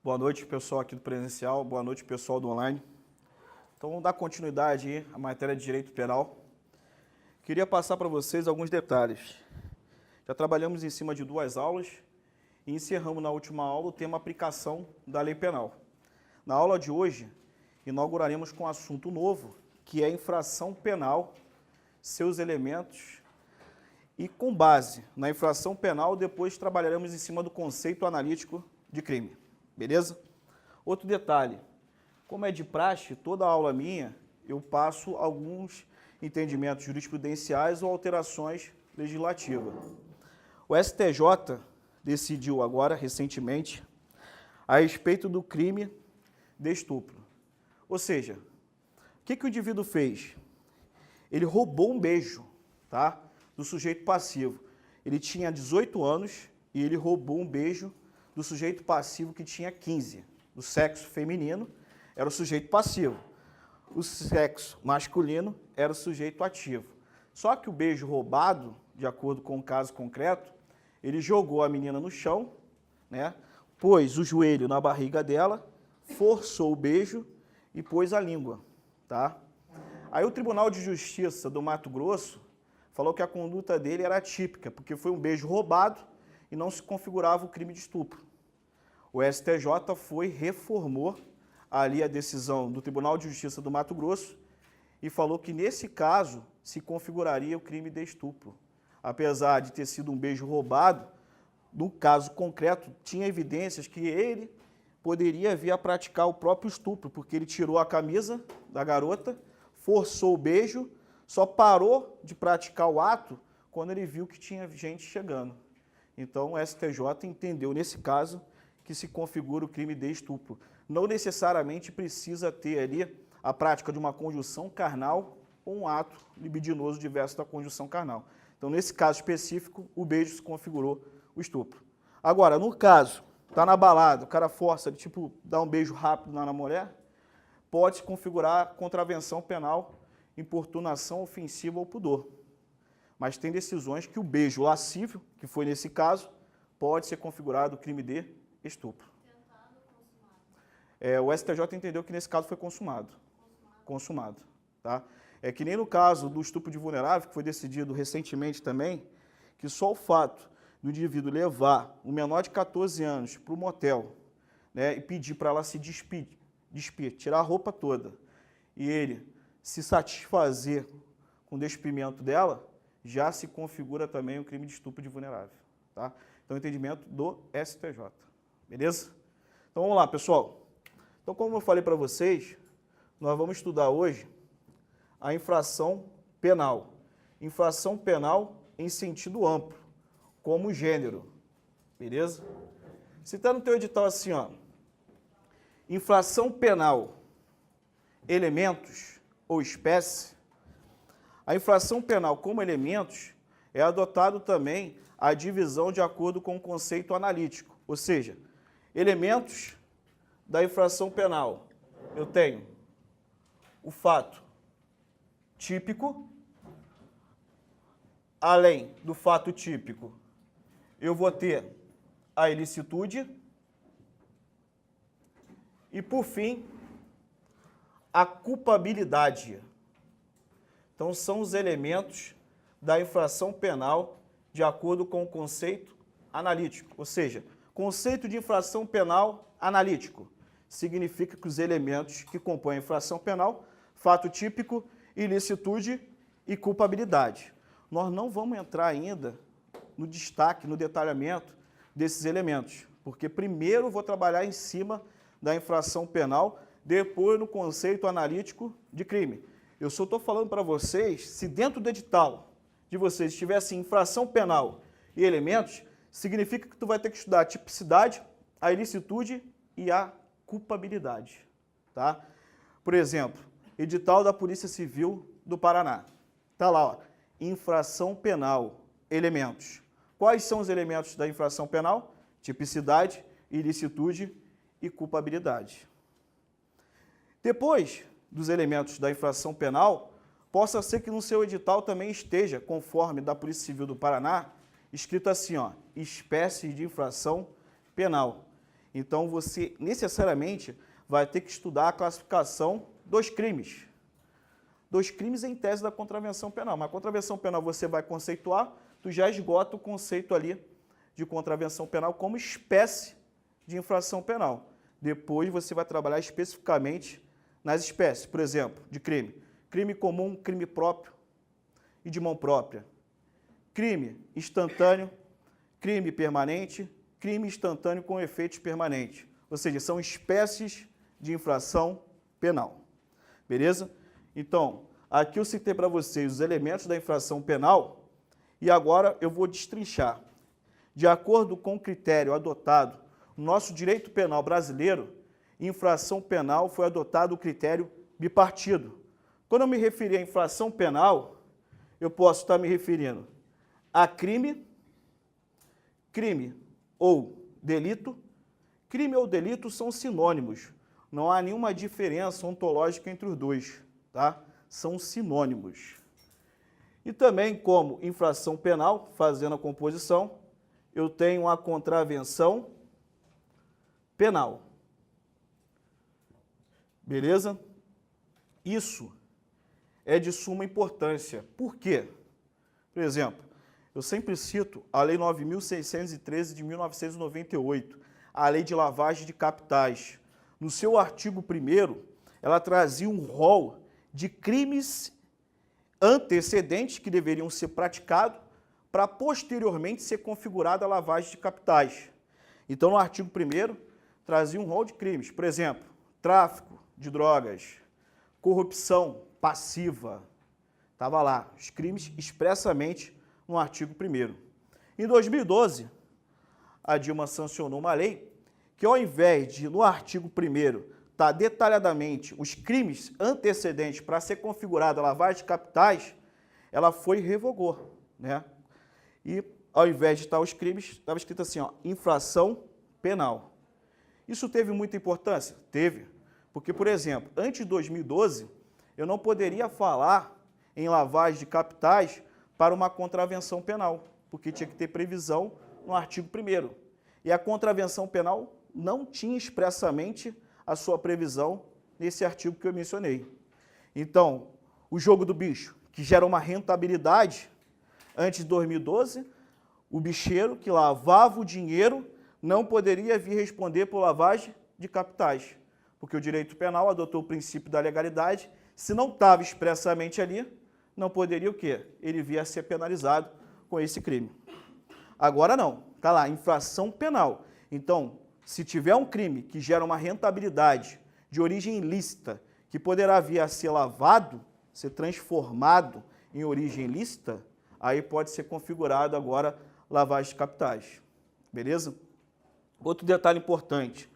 Boa noite, pessoal aqui do presencial, boa noite, pessoal do online. Então, vamos dar continuidade aí à matéria de direito penal. Queria passar para vocês alguns detalhes. Já trabalhamos em cima de 2 aulas e encerramos na última aula o tema aplicação da lei penal. Na aula de hoje, inauguraremos com um assunto novo, que é infração penal, seus elementos, e com base na infração penal, depois trabalharemos em cima do conceito analítico de crime. Beleza? Outro detalhe, como é de praxe, toda aula minha, eu passo alguns entendimentos jurisprudenciais ou alterações legislativas. O STJ decidiu agora, recentemente, a respeito do crime de estupro. Ou seja, o que o indivíduo fez? Ele roubou um beijo, tá? Do sujeito passivo. Ele tinha 18 anos e ele roubou um beijo do sujeito passivo que tinha 15. Do sexo feminino era o sujeito passivo. O sexo masculino era o sujeito ativo. Só que o beijo roubado, de acordo com o caso concreto, ele jogou a menina no chão, né, pôs o joelho na barriga dela, forçou o beijo e pôs a língua. Tá? Aí o Tribunal de Justiça do Mato Grosso falou que a conduta dele era atípica, porque foi um beijo roubado e não se configurava o crime de estupro. O STJ reformou ali a decisão do Tribunal de Justiça do Mato Grosso e falou que nesse caso se configuraria o crime de estupro. Apesar de ter sido um beijo roubado, no caso concreto tinha evidências que ele poderia vir a praticar o próprio estupro, porque ele tirou a camisa da garota, forçou o beijo, só parou de praticar o ato quando ele viu que tinha gente chegando. Então, o STJ entendeu, nesse caso, que se configura o crime de estupro. Não necessariamente precisa ter ali a prática de uma conjunção carnal ou um ato libidinoso diverso da conjunção carnal. Então, nesse caso específico, o beijo se configurou o estupro. Agora, no caso, tá na balada, o cara força, tipo, dá um beijo rápido na mulher, pode se configurar contravenção penal, importunação ofensiva ao pudor. Mas tem decisões que o beijo lascívio, que foi nesse caso, pode ser configurado crime de estupro. Tentado ou consumado? O STJ entendeu que nesse caso foi consumado. Consumado. Tá? É que nem no caso do estupro de vulnerável, que foi decidido recentemente também, que só o fato do indivíduo levar um menor de 14 anos para o motel, né, e pedir para ela se despir, tirar a roupa toda, e ele se satisfazer com o despimento dela, já se configura também o crime de estupro de vulnerável. Tá? Então, entendimento do STJ. Beleza? Então, vamos lá, pessoal. Então, como eu falei para vocês, nós vamos estudar hoje a infração penal. Infração penal em sentido amplo, como gênero. Beleza? Se está no teu edital assim, ó, infração penal, elementos ou espécie, a infração penal como elementos é adotado também a divisão de acordo com o conceito analítico, ou seja, elementos da infração penal. Eu tenho o fato típico, além do fato típico, eu vou ter a ilicitude e, por fim, a culpabilidade. Então, são os elementos da infração penal de acordo com o conceito analítico. Ou seja, conceito de infração penal analítico significa que os elementos que compõem a infração penal, fato típico, ilicitude e culpabilidade. Nós não vamos entrar ainda no destaque, no detalhamento desses elementos, porque primeiro eu vou trabalhar em cima da infração penal, depois no conceito analítico de crime. Eu só estou falando para vocês, se dentro do edital de vocês tivesse infração penal e elementos, significa que tu vai ter que estudar a tipicidade, a ilicitude e a culpabilidade. Tá? Por exemplo, edital da Polícia Civil do Paraná. Está lá, ó, infração penal, elementos. Quais são os elementos da infração penal? Tipicidade, ilicitude e culpabilidade. Depois dos elementos da infração penal, possa ser que no seu edital também esteja, conforme da Polícia Civil do Paraná, escrito assim, ó, espécies de infração penal. Então, você necessariamente vai ter que estudar a classificação dos crimes. Dos crimes em tese da contravenção penal. Mas a contravenção penal você vai conceituar, tu já esgota o conceito ali de contravenção penal como espécie de infração penal. Depois você vai trabalhar especificamente nas espécies, por exemplo, de crime. Crime comum, crime próprio e de mão própria. Crime instantâneo, crime permanente, crime instantâneo com efeitos permanentes. Ou seja, são espécies de infração penal. Beleza? Então, aqui eu citei para vocês os elementos da infração penal e agora eu vou destrinchar. De acordo com o critério adotado no nosso direito penal brasileiro, infração penal foi adotado o critério bipartido. Quando eu me referir à infração penal, eu posso estar me referindo a crime, crime ou delito. Crime ou delito são sinônimos. Não há nenhuma diferença ontológica entre os dois, tá? São sinônimos. E também como infração penal, fazendo a composição, eu tenho a contravenção penal. Beleza? Isso é de suma importância. Por quê? Por exemplo, eu sempre cito a Lei 9.613 de 1998, a Lei de Lavagem de Capitais. No seu artigo 1º, ela trazia um rol de crimes antecedentes que deveriam ser praticados para posteriormente ser configurada a lavagem de capitais. Então, no artigo 1º, trazia um rol de crimes. Por exemplo, tráfico de drogas, corrupção passiva. Estava lá, os crimes expressamente no artigo 1º. Em 2012, a Dilma sancionou uma lei que, ao invés de, no artigo 1º, estar detalhadamente os crimes antecedentes para ser configurada a lavagem de capitais, ela foi e revogou, né? E, ao invés de estar os crimes, estava escrito assim, ó, infração penal. Isso teve muita importância? Teve. Porque, por exemplo, antes de 2012, eu não poderia falar em lavagem de capitais para uma contravenção penal, porque tinha que ter previsão no artigo 1º. E a contravenção penal não tinha expressamente a sua previsão nesse artigo que eu mencionei. Então, o jogo do bicho, que gera uma rentabilidade, antes de 2012, o bicheiro que lavava o dinheiro não poderia vir responder por lavagem de capitais, porque o direito penal adotou o princípio da legalidade. Se não estava expressamente ali, não poderia o quê? Ele vir a ser penalizado com esse crime. Agora não, está lá, infração penal. Então, se tiver um crime que gera uma rentabilidade de origem ilícita, que poderá vir a ser lavado, ser transformado em origem lícita, aí pode ser configurado agora lavagem de capitais. Beleza? Outro detalhe importante,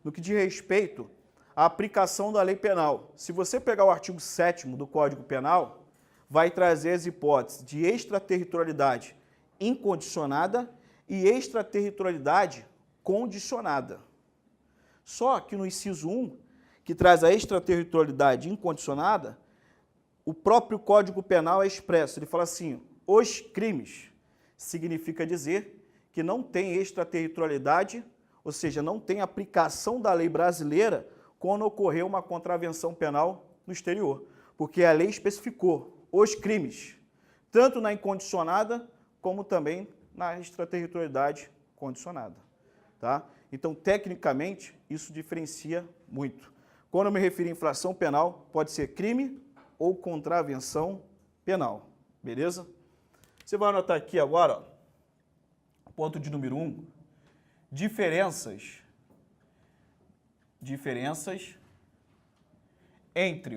no que diz respeito à aplicação da lei penal. Se você pegar o artigo 7º do Código Penal, vai trazer as hipóteses de extraterritorialidade incondicionada e extraterritorialidade condicionada. Só que no inciso 1, que traz a extraterritorialidade incondicionada, o próprio Código Penal é expresso. Ele fala assim, os crimes significa dizer que não tem extraterritorialidade, ou seja, não tem aplicação da lei brasileira quando ocorreu uma contravenção penal no exterior, porque a lei especificou os crimes, tanto na incondicionada como também na extraterritorialidade condicionada. Tá? Então, tecnicamente, isso diferencia muito. Quando eu me refiro a infração penal, pode ser crime ou contravenção penal. Beleza? Você vai anotar aqui agora, ó, ponto de número 1, diferenças entre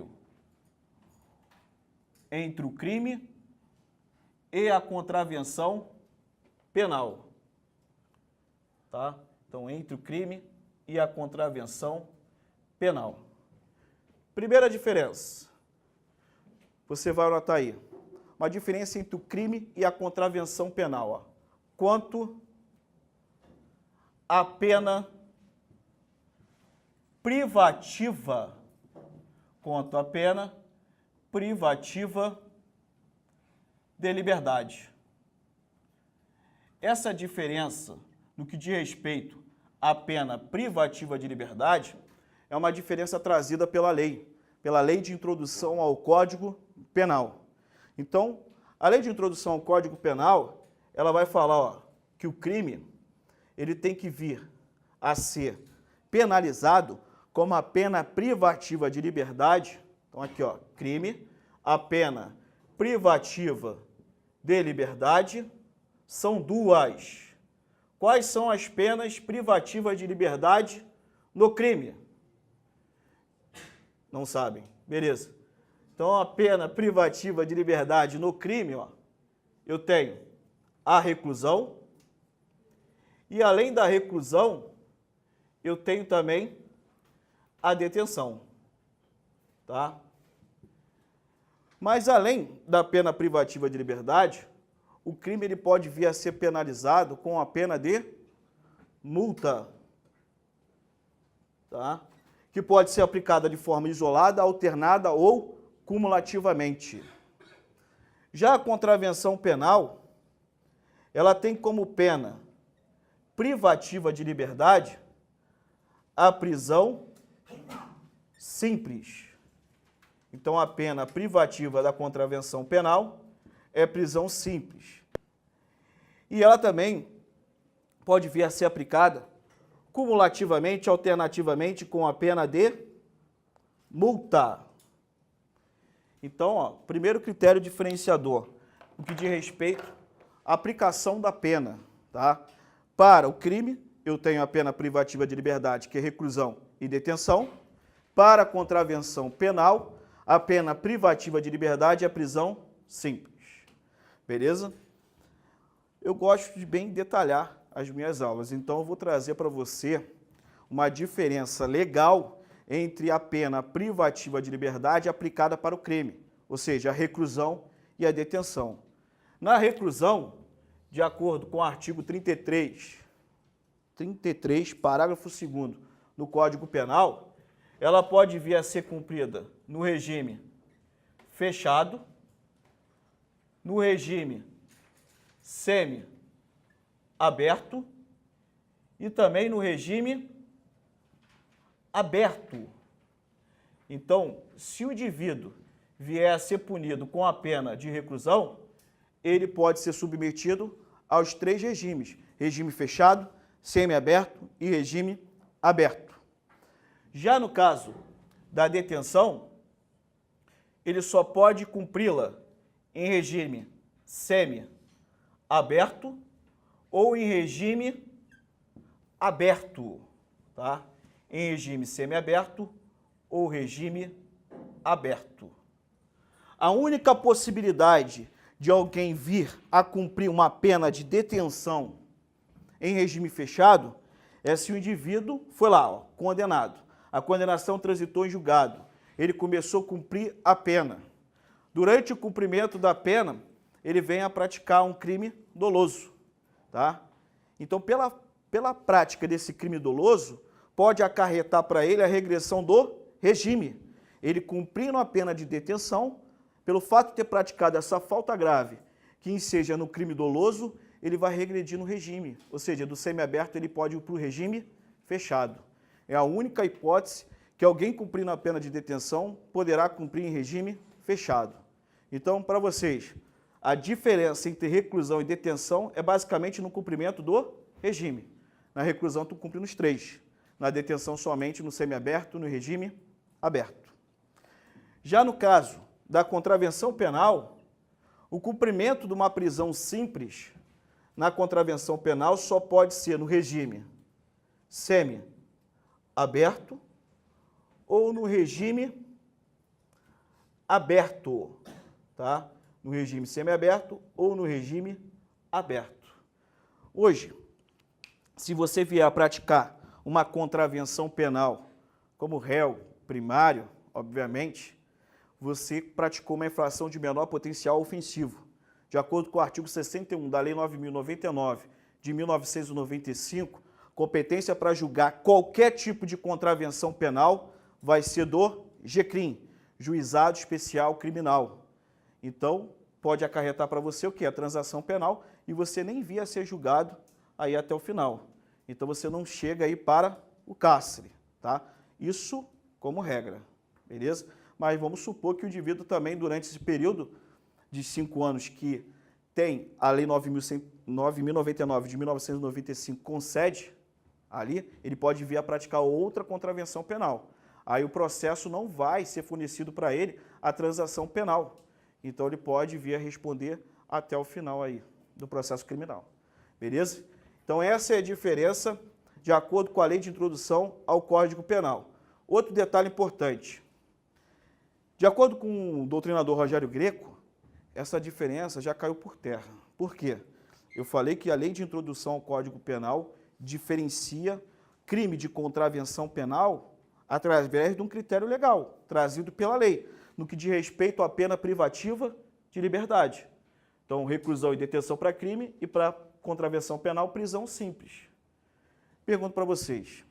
o crime e a contravenção penal. Tá? Então, entre o crime e a contravenção penal. Primeira diferença, você vai anotar aí, uma diferença entre o crime e a contravenção penal. Ó. Quanto à pena privativa, de liberdade. Essa diferença, no que diz respeito a pena privativa de liberdade é uma diferença trazida pela lei de introdução ao Código Penal. Então, a lei de introdução ao Código Penal, ela vai falar, ó, que o crime ele tem que vir a ser penalizado como a pena privativa de liberdade. Então aqui, ó, crime, a pena privativa de liberdade são duas. Quais são as penas privativas de liberdade no crime? Não sabem. Beleza. Então a pena privativa de liberdade no crime, ó, eu tenho a reclusão e além da reclusão, eu tenho também a detenção, tá? Mas além da pena privativa de liberdade, o crime ele pode vir a ser penalizado com a pena de multa, tá? Que pode ser aplicada de forma isolada, alternada ou cumulativamente. Já a contravenção penal, ela tem como pena privativa de liberdade a prisão simples. Então, a pena privativa da contravenção penal é prisão simples. E ela também pode vir a ser aplicada cumulativamente, alternativamente, com a pena de multa. Então, ó, primeiro critério diferenciador, o que diz respeito à aplicação da pena, tá? Para o crime, eu tenho a pena privativa de liberdade, que é reclusão e detenção. Para a contravenção penal, a pena privativa de liberdade é a prisão simples. Beleza? Eu gosto de bem detalhar as minhas aulas, então eu vou trazer para você uma diferença legal entre a pena privativa de liberdade aplicada para o crime, ou seja, a reclusão e a detenção. Na reclusão, de acordo com o artigo 33, parágrafo 2º do Código Penal, ela pode vir a ser cumprida no regime fechado, no regime semi-aberto e também no regime aberto. Então, se o indivíduo vier a ser punido com a pena de reclusão, ele pode ser submetido aos 3 regimes: regime fechado, semiaberto e regime aberto. Já no caso da detenção, ele só pode cumpri-la em regime semi-aberto ou em regime aberto, tá? Em regime semiaberto ou regime aberto. A única possibilidade de alguém vir a cumprir uma pena de detenção em regime fechado é se o indivíduo foi lá, ó, condenado. A condenação transitou em julgado. Ele começou a cumprir a pena. Durante o cumprimento da pena, ele vem a praticar um crime doloso, tá? Então, pela prática desse crime doloso, pode acarretar para ele a regressão do regime. Ele cumprindo a pena de detenção, pelo fato de ter praticado essa falta grave, que enseja no crime doloso, ele vai regredir no regime, ou seja, do semiaberto ele pode ir para o regime fechado. É a única hipótese que alguém cumprindo a pena de detenção poderá cumprir em regime fechado. Então, para vocês, a diferença entre reclusão e detenção é basicamente no cumprimento do regime. Na reclusão, tu cumpre nos 3. Na detenção, somente no semiaberto, no regime aberto. Já no caso da contravenção penal, o cumprimento de uma prisão simples na contravenção penal só pode ser no regime semi-aberto ou no regime aberto, tá? No regime semiaberto ou no regime aberto. Hoje, se você vier a praticar uma contravenção penal como réu primário, obviamente, você praticou uma infração de menor potencial ofensivo. De acordo com o artigo 61 da Lei 9.099 de 1995, competência para julgar qualquer tipo de contravenção penal vai ser do GCRIM, Juizado Especial Criminal. Então, pode acarretar para você o que? A transação penal e você nem vir a ser julgado aí até o final. Então você não chega aí para o cárcere, tá? Isso como regra, beleza? Mas vamos supor que o indivíduo também, durante esse período de 5 anos que tem a Lei 9.099 de 1995 concede ali, ele pode vir a praticar outra contravenção penal. Aí o processo não vai ser fornecido para ele a transação penal. Então ele pode vir a responder até o final aí do processo criminal. Beleza? Então essa é a diferença de acordo com a lei de introdução ao Código Penal. Outro detalhe importante. De acordo com o doutrinador Rogério Greco, essa diferença já caiu por terra. Por quê? Eu falei que a lei de introdução ao Código Penal diferencia crime de contravenção penal através de um critério legal, trazido pela lei, no que diz respeito à pena privativa de liberdade. Então, reclusão e detenção para crime e para contravenção penal, prisão simples. Pergunto para vocês.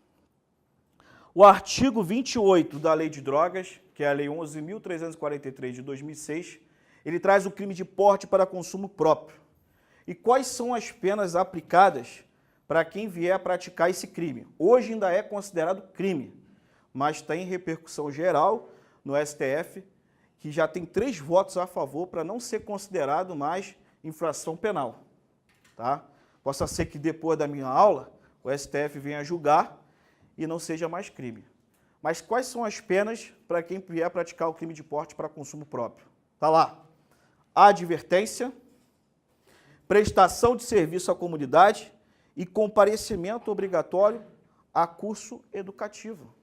O artigo 28 da Lei de Drogas, que é a Lei 11.343 de 2006, ele traz o crime de porte para consumo próprio. E quais são as penas aplicadas para quem vier a praticar esse crime? Hoje ainda é considerado crime, mas tem repercussão geral no STF, que já tem 3 votos a favor para não ser considerado mais infração penal. Tá? Possa ser que depois da minha aula, o STF venha julgar e não seja mais crime. Mas quais são as penas para quem vier a praticar o crime de porte para consumo próprio? Está lá. Advertência, prestação de serviço à comunidade e comparecimento obrigatório a curso educativo.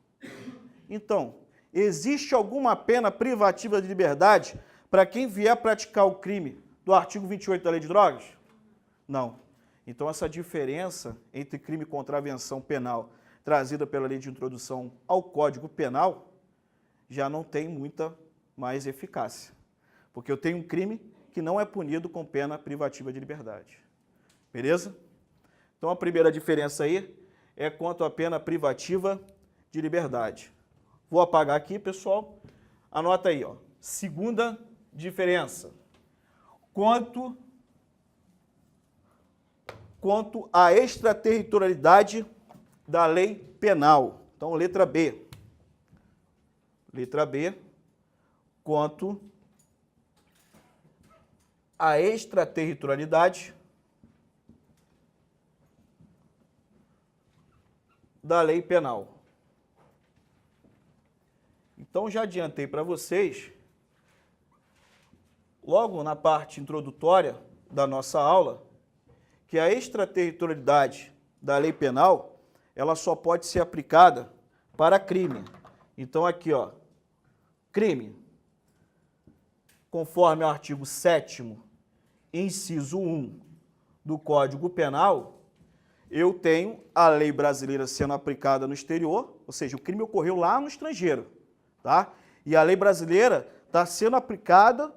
Então, existe alguma pena privativa de liberdade para quem vier a praticar o crime do artigo 28 da Lei de Drogas? Não. Então, essa diferença entre crime e contravenção penal trazida pela Lei de Introdução ao Código Penal já não tem muita mais eficácia. Porque eu tenho um crime que não é punido com pena privativa de liberdade. Beleza? Então, a primeira diferença aí é quanto à pena privativa de liberdade. Vou apagar aqui, pessoal. Anota aí, ó. Segunda diferença. Quanto à extraterritorialidade da lei penal. Então, letra B. Letra B. Quanto à extraterritorialidade da lei penal. Então, já adiantei para vocês, logo na parte introdutória da nossa aula, que a extraterritorialidade da lei penal, ela só pode ser aplicada para crime. Então, aqui, ó, crime, conforme o artigo 7º, inciso 1 do Código Penal, eu tenho a lei brasileira sendo aplicada no exterior, ou seja, o crime ocorreu lá no estrangeiro, tá? E a lei brasileira está sendo aplicada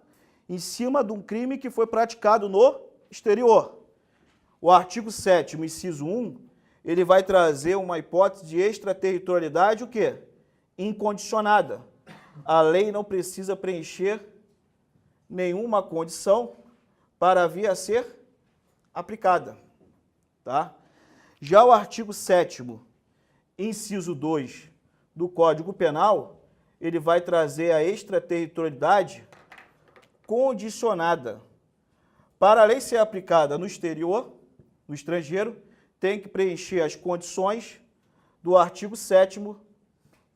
em cima de um crime que foi praticado no exterior. O artigo 7º, inciso 1, ele vai trazer uma hipótese de extraterritorialidade, o quê? Incondicionada. A lei não precisa preencher nenhuma condição para vir a ser aplicada, tá? Já o artigo 7º, inciso 2 do Código Penal, ele vai trazer a extraterritorialidade condicionada. Para a lei ser aplicada no exterior, no estrangeiro, tem que preencher as condições do artigo 7º,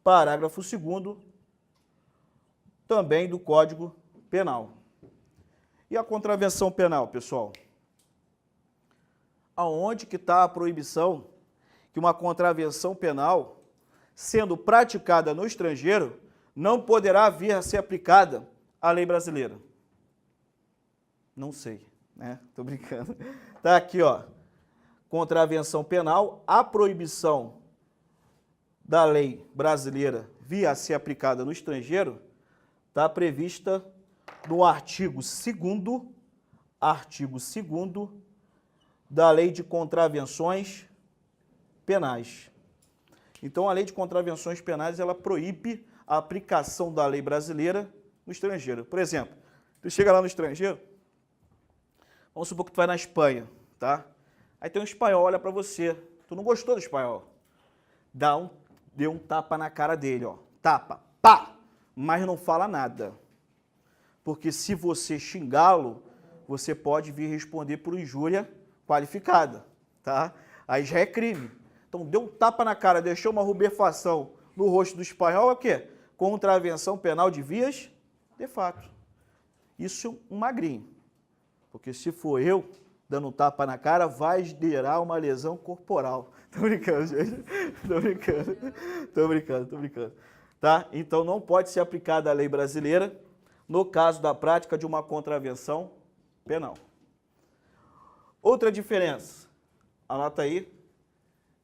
parágrafo 2º, também do Código Penal. E a contravenção penal, pessoal? Aonde que está a proibição que uma contravenção penal, sendo praticada no estrangeiro, não poderá vir a ser aplicada à lei brasileira? Não sei, né? Tô brincando. Tá aqui, ó. Contravenção penal, a proibição da lei brasileira vir a ser aplicada no estrangeiro está prevista no artigo 2º da Lei de Contravenções Penais. Então, a Lei de Contravenções Penais, ela proíbe a aplicação da lei brasileira no estrangeiro. Por exemplo, tu chega lá no estrangeiro, vamos supor que tu vai na Espanha, tá? Aí tem um espanhol, olha para você Tu não gostou do espanhol? Dê um tapa na cara dele, ó. Tapa, pá! Mas não fala nada. Porque se você xingá-lo, você pode vir responder por injúria qualificada, tá? Aí já é crime. Então, deu um tapa na cara, deixou uma rubefação no rosto do espanhol, é o quê? Contravenção penal de vias de fato. Isso é um magrinho. Porque se for eu dando um tapa na cara, vai gerar uma lesão corporal. Tô brincando, gente. Tô brincando. Tá? Então, não pode ser aplicada a lei brasileira no caso da prática de uma contravenção penal. Outra diferença, anota aí.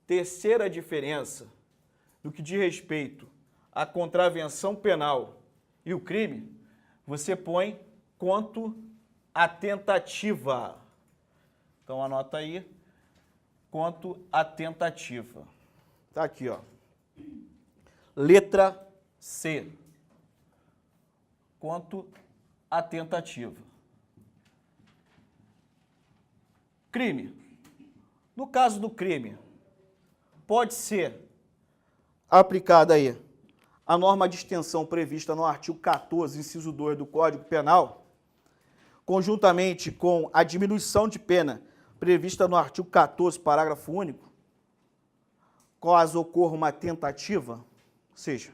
Terceira diferença no que diz respeito à contravenção penal e o crime, você põe quanto à tentativa. Então, anota aí, quanto à tentativa. Tá aqui, ó. Letra C. Quanto à tentativa. Crime. No caso do crime, pode ser aplicada aí a norma de extensão prevista no artigo 14, inciso 2 do Código Penal, conjuntamente com a diminuição de pena prevista no artigo 14, parágrafo único, caso ocorra uma tentativa, ou seja,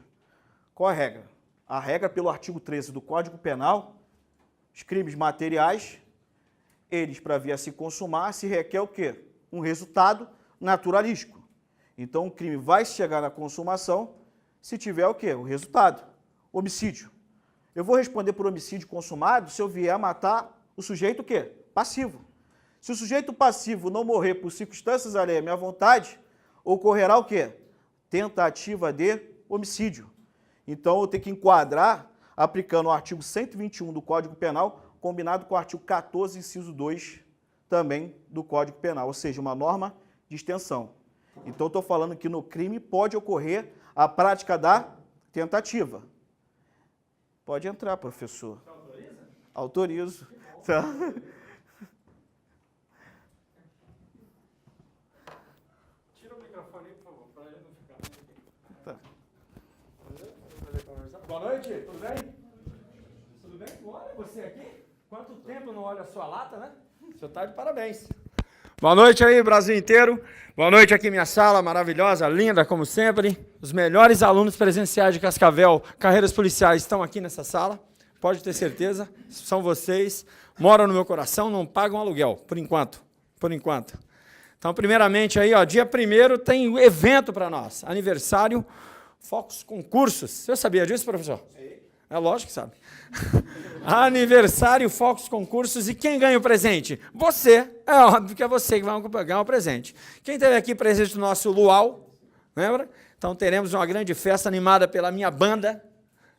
qual a regra? A regra pelo artigo 13 do Código Penal, os crimes materiais, eles, para vir a se consumar, se requer o quê? Um resultado naturalístico. Então, o crime vai chegar na consumação se tiver o quê? O resultado. Homicídio. Eu vou responder por homicídio consumado se eu vier a matar o sujeito o quê? Passivo. Se o sujeito passivo não morrer por circunstâncias alheias à minha vontade, ocorrerá o quê? Tentativa de homicídio. Então, eu tenho que enquadrar aplicando o artigo 121 do Código Penal, combinado com o artigo 14, inciso 2, também do Código Penal, ou seja, uma norma de extensão. Então, estou falando que no crime pode ocorrer a prática da tentativa. Pode entrar, professor. Você autoriza? Autorizo. Tá. Tira o microfone aí, por favor, para ele não ficar. Tá. Boa noite, tudo bem? Tudo bem? Olha você aqui. Quanto tempo não olha a sua lata, né? O senhor está de parabéns. Boa noite aí, Brasil inteiro. Boa noite aqui, minha sala maravilhosa, linda, como sempre. Os melhores alunos presenciais de Cascavel, carreiras policiais, estão aqui nessa sala. Pode ter certeza, são vocês. Moram no meu coração, não pagam aluguel, por enquanto. Por enquanto. Então, primeiramente, aí, ó, dia 1º tem um evento para nós. Aniversário, Focus Concursos. Você sabia disso, professor? É lógico que sabe. Aniversário, Focus Concursos. E quem ganha o presente? Você. É óbvio que é você que vai ganhar o presente. Quem esteve aqui presente no nosso luau, lembra? Então teremos uma grande festa animada pela minha banda,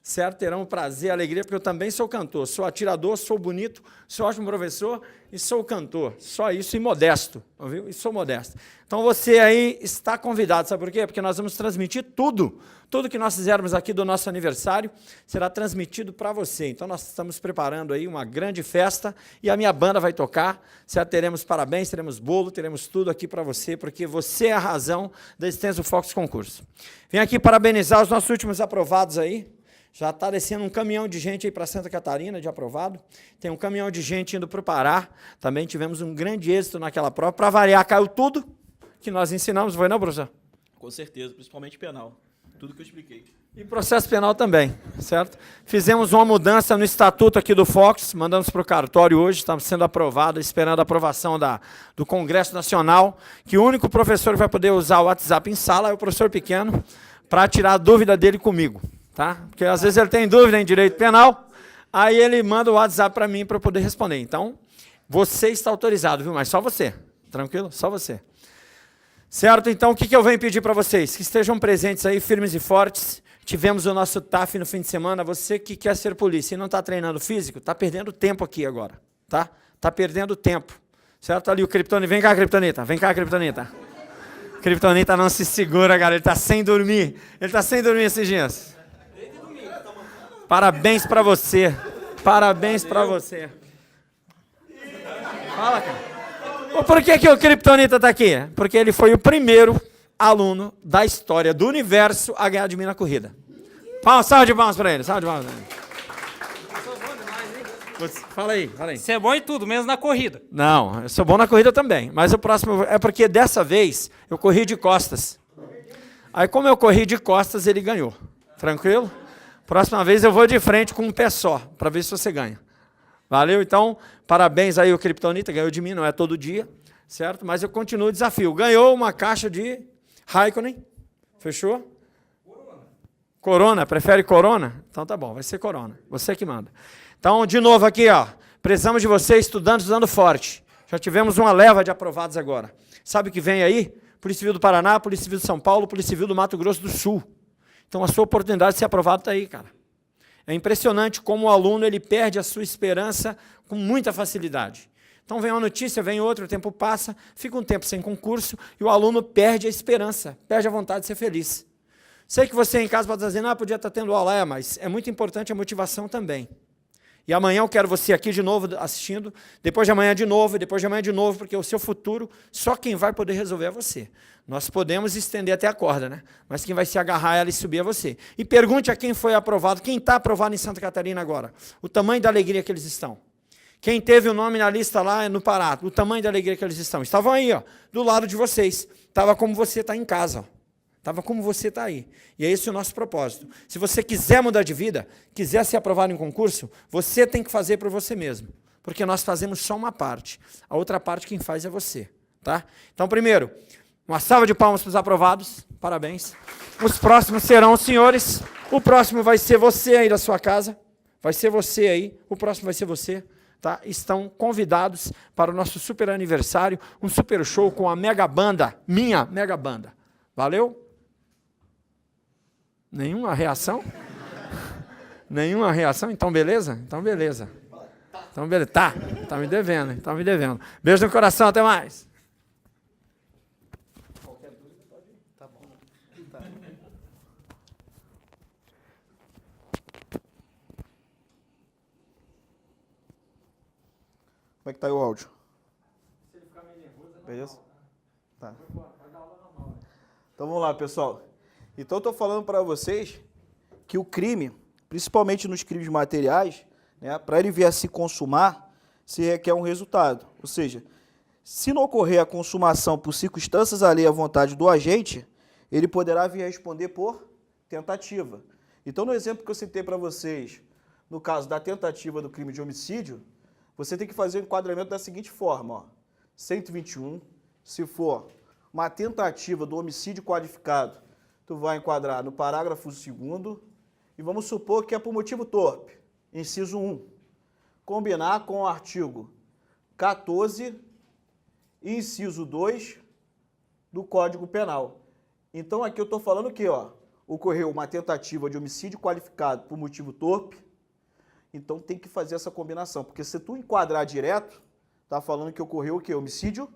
certo? Terão prazer, alegria, porque eu também sou cantor. Sou atirador, sou bonito, sou ótimo professor e sou cantor. Só isso e modesto, ouviu? E sou modesto. Então você aí está convidado, sabe por quê? Porque nós vamos transmitir tudo. Tudo que nós fizermos aqui do nosso aniversário será transmitido para você. Então, nós estamos preparando aí uma grande festa e a minha banda vai tocar. Certo? Teremos parabéns, teremos bolo, teremos tudo aqui para você, porque você é a razão da existência do Focus Concurso. Vim aqui parabenizar os nossos últimos aprovados aí. Já está descendo um caminhão de gente aí para Santa Catarina de aprovado. Tem um caminhão de gente indo para o Pará. Também tivemos um grande êxito naquela prova. Para variar, caiu tudo que nós ensinamos. Foi não, professor? Com certeza, principalmente penal. Tudo que eu expliquei. E processo penal também, certo? Fizemos uma mudança no estatuto aqui do Focus, mandamos para o cartório hoje, está sendo aprovado, esperando a aprovação do Congresso Nacional, que o único professor que vai poder usar o WhatsApp em sala é o professor pequeno, para tirar a dúvida dele comigo, tá? Porque às vezes ele tem dúvida em direito penal, aí ele manda o WhatsApp para mim para eu poder responder. Então, você está autorizado, viu? Mas só você, tranquilo? Só você. Certo? Então, o que eu venho pedir para vocês? Que estejam presentes aí, firmes e fortes. Tivemos o nosso TAF no fim de semana. Você que quer ser polícia e não está treinando físico, está perdendo tempo aqui agora. Tá? Está perdendo tempo. Certo? Ali o Kryptonita. Vem cá, Kryptonita. Vem cá, Kryptonita. Kryptonita não se segura, cara. Ele está sem dormir. Ele está sem dormir esses dias. Parabéns para você. Parabéns para você. Fala, cara. Por que o Kryptonita está aqui? Porque ele foi o primeiro aluno da história do universo a ganhar de mim na corrida. Salve de palmas para ele, salve de palmas para ele. Fala aí. Você é bom em tudo, menos na corrida. Não, eu sou bom na corrida também, mas o próximo é porque dessa vez eu corri de costas. Aí como eu corri de costas, ele ganhou. Tranquilo? Próxima vez eu vou de frente com um pé só, para ver se você ganha. Valeu? Então, parabéns aí o Kryptonita, ganhou de mim, não é todo dia, certo? Mas eu continuo o desafio. Ganhou uma caixa de Raikkonen, fechou? Corona, prefere Corona? Então tá bom, vai ser Corona, você que manda. Então, de novo aqui, ó, precisamos de você estudando forte. Já tivemos uma leva de aprovados agora. Sabe o que vem aí? Polícia Civil do Paraná, Polícia Civil de São Paulo, Polícia Civil do Mato Grosso do Sul. Então, a sua oportunidade de ser aprovado está aí, cara. É impressionante como o aluno ele perde a sua esperança com muita facilidade. Então, vem uma notícia, vem outra, o tempo passa, fica um tempo sem concurso e o aluno perde a esperança, perde a vontade de ser feliz. Sei que você em casa pode estar dizendo, podia estar tendo aula, mas é muito importante a motivação também. E amanhã eu quero você aqui de novo assistindo, depois de amanhã de novo, e depois de amanhã de novo, porque o seu futuro, só quem vai poder resolver é você. Nós podemos estender até a corda, né? Mas quem vai se agarrar ela e subir é você. E pergunte a quem foi aprovado, quem está aprovado em Santa Catarina agora, o tamanho da alegria que eles estão. Quem teve o nome na lista lá no Pará, o tamanho da alegria que eles estão. Estavam aí, ó, do lado de vocês. Estava como você está em casa, ó. Estava como você está aí. E é esse o nosso propósito. Se você quiser mudar de vida, quiser ser aprovado em concurso, você tem que fazer por você mesmo. Porque nós fazemos só uma parte. A outra parte quem faz é você. Tá? Então, primeiro, uma salva de palmas para os aprovados. Parabéns. Os próximos serão os senhores. O próximo vai ser você aí da sua casa. Vai ser você aí. O próximo vai ser você. Tá? Estão convidados para o nosso super aniversário. Um super show com a mega banda. Minha mega banda. Valeu? Nenhuma reação? Nenhuma reação? Então, beleza? Então, beleza. Então, beleza. Tá me devendo, tá me devendo. Beijo no coração, até mais. Qualquer dúvida pode ir. Tá bom. Tá. Como é que tá aí o áudio? Se ele ficar meio nervoso, beleza? Tá. Então, vamos lá, pessoal. Então, eu estou falando para vocês que o crime, principalmente nos crimes materiais, né, para ele vir a se consumar, se requer um resultado. Ou seja, se não ocorrer a consumação por circunstâncias alheias à vontade do agente, ele poderá vir a responder por tentativa. Então, no exemplo que eu citei para vocês, no caso da tentativa do crime de homicídio, você tem que fazer o enquadramento da seguinte forma, ó. 121, se for uma tentativa do homicídio qualificado, tu vai enquadrar no parágrafo 2º, e vamos supor que é por motivo torpe, inciso 1. Combinar com o artigo 14, inciso 2 do Código Penal. Então aqui eu estou falando que, ó, ocorreu uma tentativa de homicídio qualificado por motivo torpe, então tem que fazer essa combinação, porque se tu enquadrar direto, tá falando que ocorreu o quê? Homicídio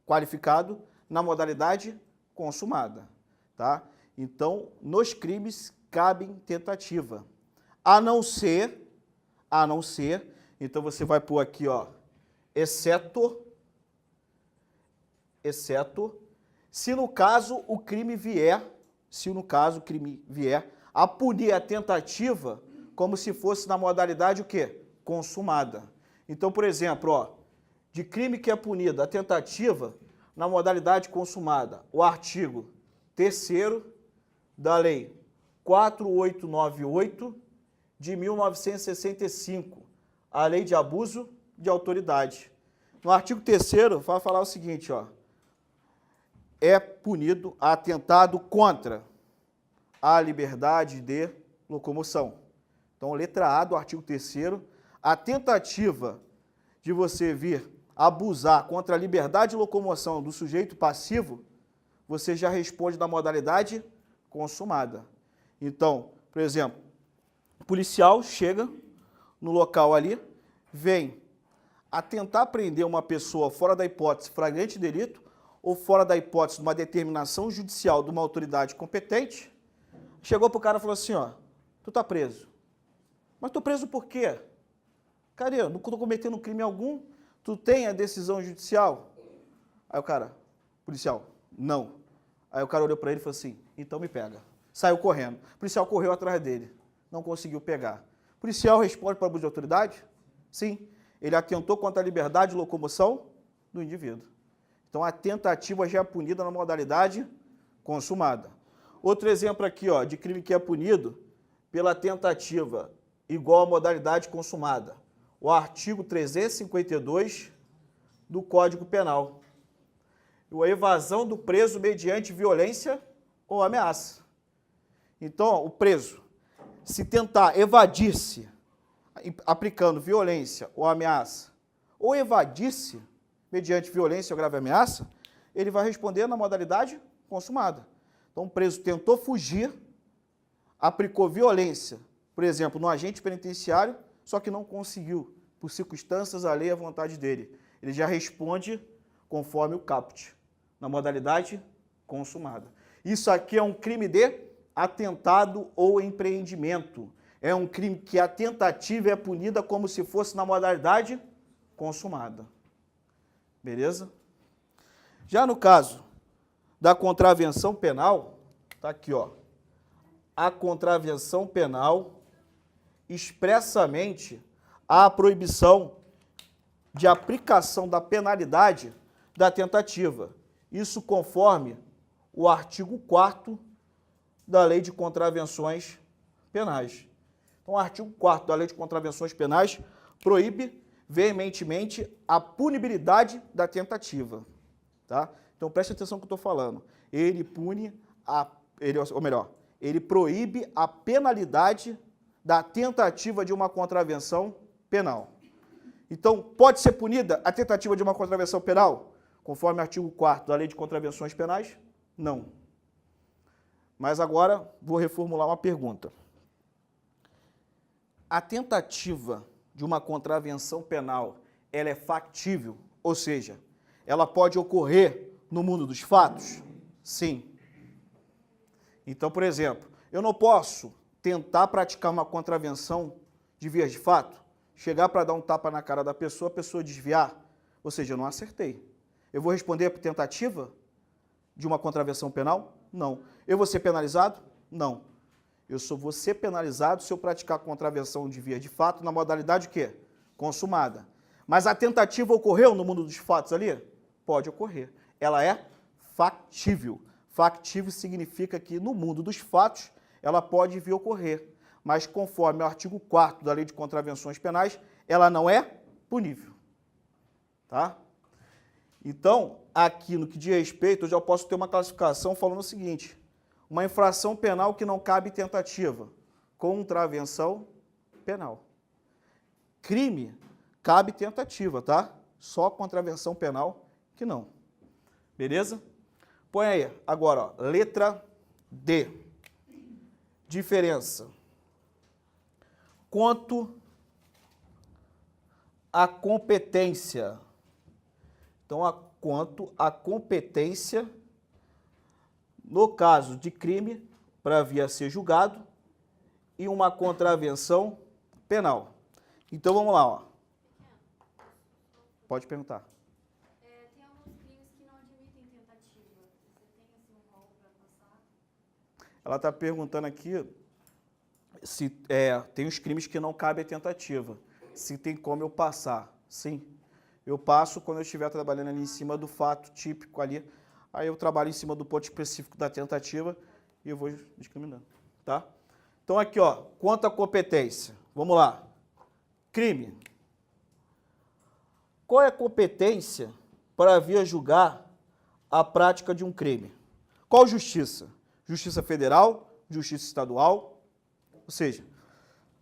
qualificado na modalidade consumada, tá? Então, nos crimes cabem tentativa. A não ser, então você vai pôr aqui, ó, exceto, se no caso o crime vier a punir a tentativa como se fosse na modalidade o quê? Consumada. Então, por exemplo, ó, de crime que é punido a tentativa na modalidade consumada, o artigo 3º da Lei 4898 de 1965, a Lei de Abuso de Autoridade. No artigo 3º vai falar o seguinte, ó, é punido atentado contra a liberdade de locomoção. Então, letra A do artigo 3º, a tentativa de você vir abusar contra a liberdade de locomoção do sujeito passivo, você já responde da modalidade consumada. Então, por exemplo, o policial chega no local ali, vem a tentar prender uma pessoa fora da hipótese flagrante delito ou fora da hipótese de uma determinação judicial de uma autoridade competente, chegou para o cara e falou assim, ó, tu tá preso. Mas tu preso por quê? Cara, eu não estou cometendo crime algum, tu tem a decisão judicial? Aí o cara, policial, não. Aí o cara olhou para ele e falou assim, então me pega. Saiu correndo. O policial correu atrás dele, não conseguiu pegar. O policial responde para abuso de autoridade? Sim. Ele atentou contra a liberdade de locomoção do indivíduo. Então a tentativa já é punida na modalidade consumada. Outro exemplo aqui, ó, de crime que é punido pela tentativa igual à modalidade consumada. O artigo 352 do Código Penal. A evasão do preso mediante violência ou ameaça. Então, o preso, se tentar evadir-se aplicando violência ou ameaça, ou evadir-se mediante violência ou grave ameaça, ele vai responder na modalidade consumada. Então, o preso tentou fugir, aplicou violência, por exemplo, no agente penitenciário, só que não conseguiu, por circunstâncias alheias à vontade dele. Ele já responde conforme o caput, na modalidade consumada. Isso aqui é um crime de atentado ou empreendimento. É um crime que a tentativa é punida como se fosse na modalidade consumada. Beleza? Já no caso da contravenção penal, tá aqui, ó. A contravenção penal, expressamente, há a proibição de aplicação da penalidade da tentativa. Isso conforme o artigo 4º da Lei de Contravenções Penais. Então, o artigo 4º da Lei de Contravenções Penais proíbe veementemente a punibilidade da tentativa. Tá? Então, preste atenção no que eu estou falando. Ele proíbe a penalidade da tentativa de uma contravenção penal. Então, pode ser punida a tentativa de uma contravenção penal? Conforme o artigo 4º da Lei de Contravenções Penais? Não. Mas agora vou reformular uma pergunta. A tentativa de uma contravenção penal, ela é factível? Ou seja, ela pode ocorrer no mundo dos fatos? Sim. Então, por exemplo, eu não posso tentar praticar uma contravenção de vias de fato, chegar para dar um tapa na cara da pessoa, a pessoa desviar, ou seja, eu não acertei. Eu vou responder por tentativa de uma contravenção penal? Não. Eu vou ser penalizado? Não. Eu só vou ser penalizado se eu praticar contravenção de via de fato na modalidade o quê? Consumada. Mas a tentativa ocorreu no mundo dos fatos ali? Pode ocorrer. Ela é factível. Factível significa que no mundo dos fatos ela pode vir a ocorrer. Mas conforme o artigo 4º da Lei de Contravenções Penais, ela não é punível. Tá? Então, aqui no que diz respeito, eu já posso ter uma classificação falando o seguinte: uma infração penal que não cabe tentativa, contravenção penal. Crime, cabe tentativa, tá? Só contravenção penal que não. Beleza? Põe aí, agora, ó, letra D. Diferença. Quanto à competência. Então, quanto à competência, no caso de crime, para vir a ser julgado, e uma contravenção penal. Então, vamos lá, ó. Pode perguntar. Tem alguns crimes que não admitem tentativa. Você tem assim um rol para passar? Ela está perguntando aqui se tem os crimes que não cabe a tentativa. Se tem como eu passar. Sim. Eu passo quando eu estiver trabalhando ali em cima do fato típico ali. Aí eu trabalho em cima do ponto específico da tentativa e eu vou discriminando. Tá? Então aqui, ó, quanto à competência. Vamos lá. Crime. Qual é a competência para vir a julgar a prática de um crime? Qual justiça? Justiça federal, justiça estadual? Ou seja,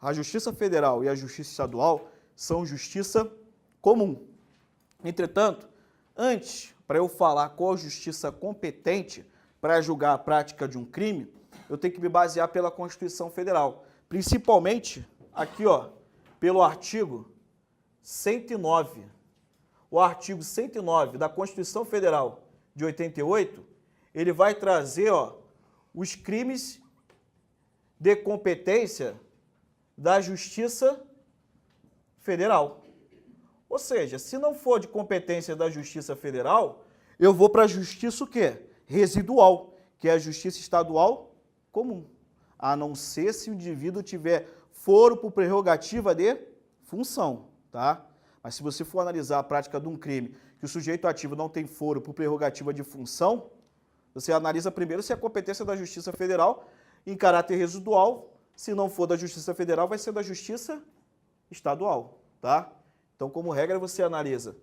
a justiça federal e a justiça estadual são justiça comum. Entretanto, antes, para eu falar qual a justiça competente para julgar a prática de um crime, eu tenho que me basear pela Constituição Federal. Principalmente, aqui, ó, pelo artigo 109. O artigo 109 da Constituição Federal de 88, ele vai trazer, ó, os crimes de competência da Justiça Federal. Ou seja, se não for de competência da Justiça Federal, eu vou para a justiça o quê? Residual, que é a justiça estadual comum. A não ser se o indivíduo tiver foro por prerrogativa de função, tá? Mas se você for analisar a prática de um crime que o sujeito ativo não tem foro por prerrogativa de função, você analisa primeiro se é competência da Justiça Federal em caráter residual. Se não for da Justiça Federal, vai ser da Justiça Estadual, tá? Então, como regra, você analisa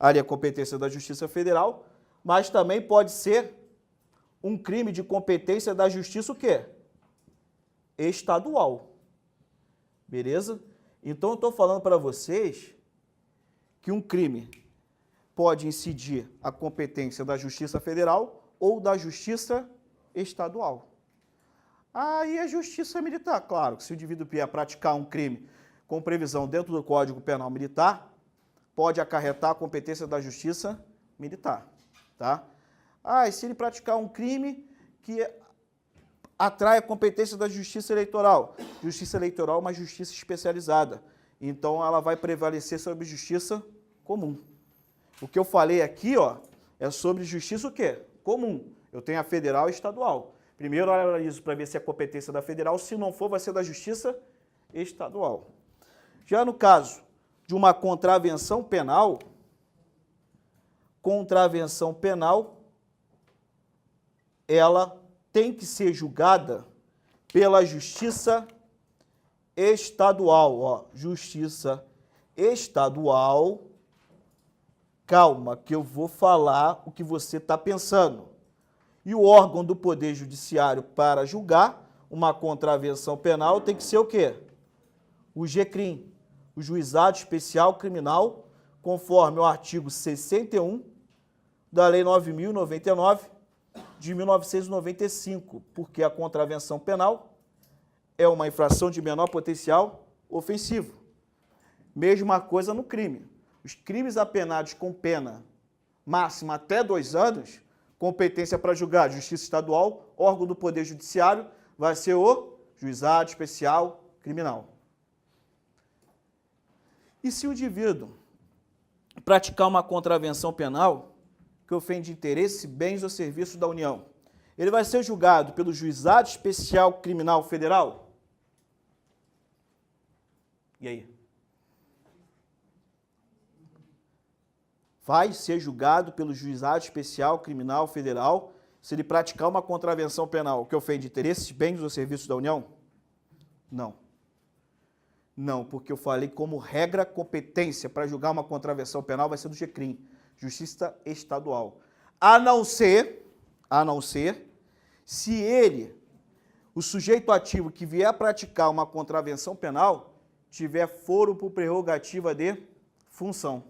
ali a competência da Justiça Federal, mas também pode ser um crime de competência da Justiça o quê? Estadual. Beleza? Então, eu estou falando para vocês que um crime pode incidir a competência da Justiça Federal ou da Justiça Estadual. Aí a Justiça Militar, claro, que se o indivíduo vier praticar um crime com previsão dentro do Código Penal Militar, pode acarretar a competência da Justiça Militar, tá? E se ele praticar um crime que atrai a competência da Justiça Eleitoral. Justiça Eleitoral é uma justiça especializada, então ela vai prevalecer sobre Justiça comum. O que eu falei aqui, ó, é sobre justiça o quê? Comum. Eu tenho a federal e estadual. Primeiro eu analiso para ver se é competência da federal, se não for, vai ser da Justiça Estadual. Já no caso de uma contravenção penal, ela tem que ser julgada pela Justiça Estadual. Ó, Justiça Estadual. Calma, que eu vou falar o que você está pensando. E o órgão do Poder Judiciário para julgar uma contravenção penal tem que ser o quê? O GCRIM, o Juizado Especial Criminal, conforme o artigo 61 da Lei 9.099 de 1995, porque a contravenção penal é uma infração de menor potencial ofensivo. Mesma coisa no crime. Os crimes apenados com pena máxima até 2 anos, competência para julgar Justiça Estadual, órgão do Poder Judiciário, vai ser o Juizado Especial Criminal. E se o indivíduo praticar uma contravenção penal que ofende interesse, bens ou serviços da União, ele vai ser julgado pelo Juizado Especial Criminal Federal? E aí? Vai ser julgado pelo Juizado Especial Criminal Federal se ele praticar uma contravenção penal que ofende interesses, bens ou serviços da União? Não. Não, porque eu falei como regra, competência para julgar uma contravenção penal vai ser do GCRIM, Justiça Estadual. A não ser, se ele, o sujeito ativo que vier praticar uma contravenção penal, tiver foro por prerrogativa de função.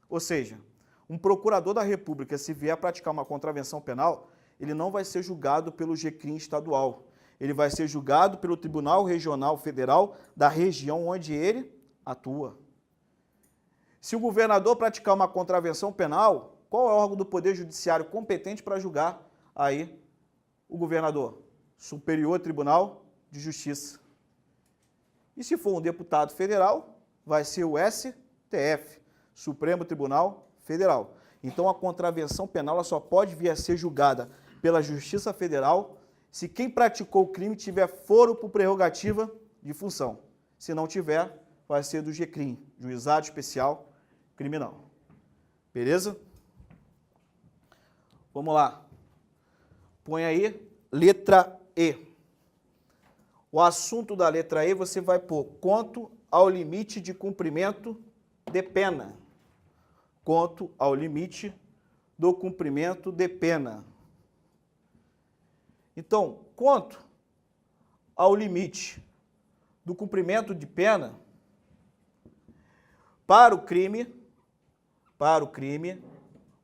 Ou seja, um procurador da República, se vier praticar uma contravenção penal, ele não vai ser julgado pelo GCRIM estadual. Ele vai ser julgado pelo Tribunal Regional Federal da região onde ele atua. Se o governador praticar uma contravenção penal, qual é o órgão do Poder Judiciário competente para julgar aí o governador? Superior Tribunal de Justiça. E se for um deputado federal, vai ser o STF, Supremo Tribunal Federal. Então, a contravenção penal ela só pode vir a ser julgada pela Justiça Federal se quem praticou o crime tiver foro por prerrogativa de função. Se não tiver, vai ser do GCRIM, Juizado Especial Criminal. Beleza? Vamos lá. Põe aí, letra E. O assunto da letra E você vai pôr quanto ao limite de cumprimento de pena. Quanto ao limite do cumprimento de pena. Então, quanto ao limite do cumprimento de pena, para o crime,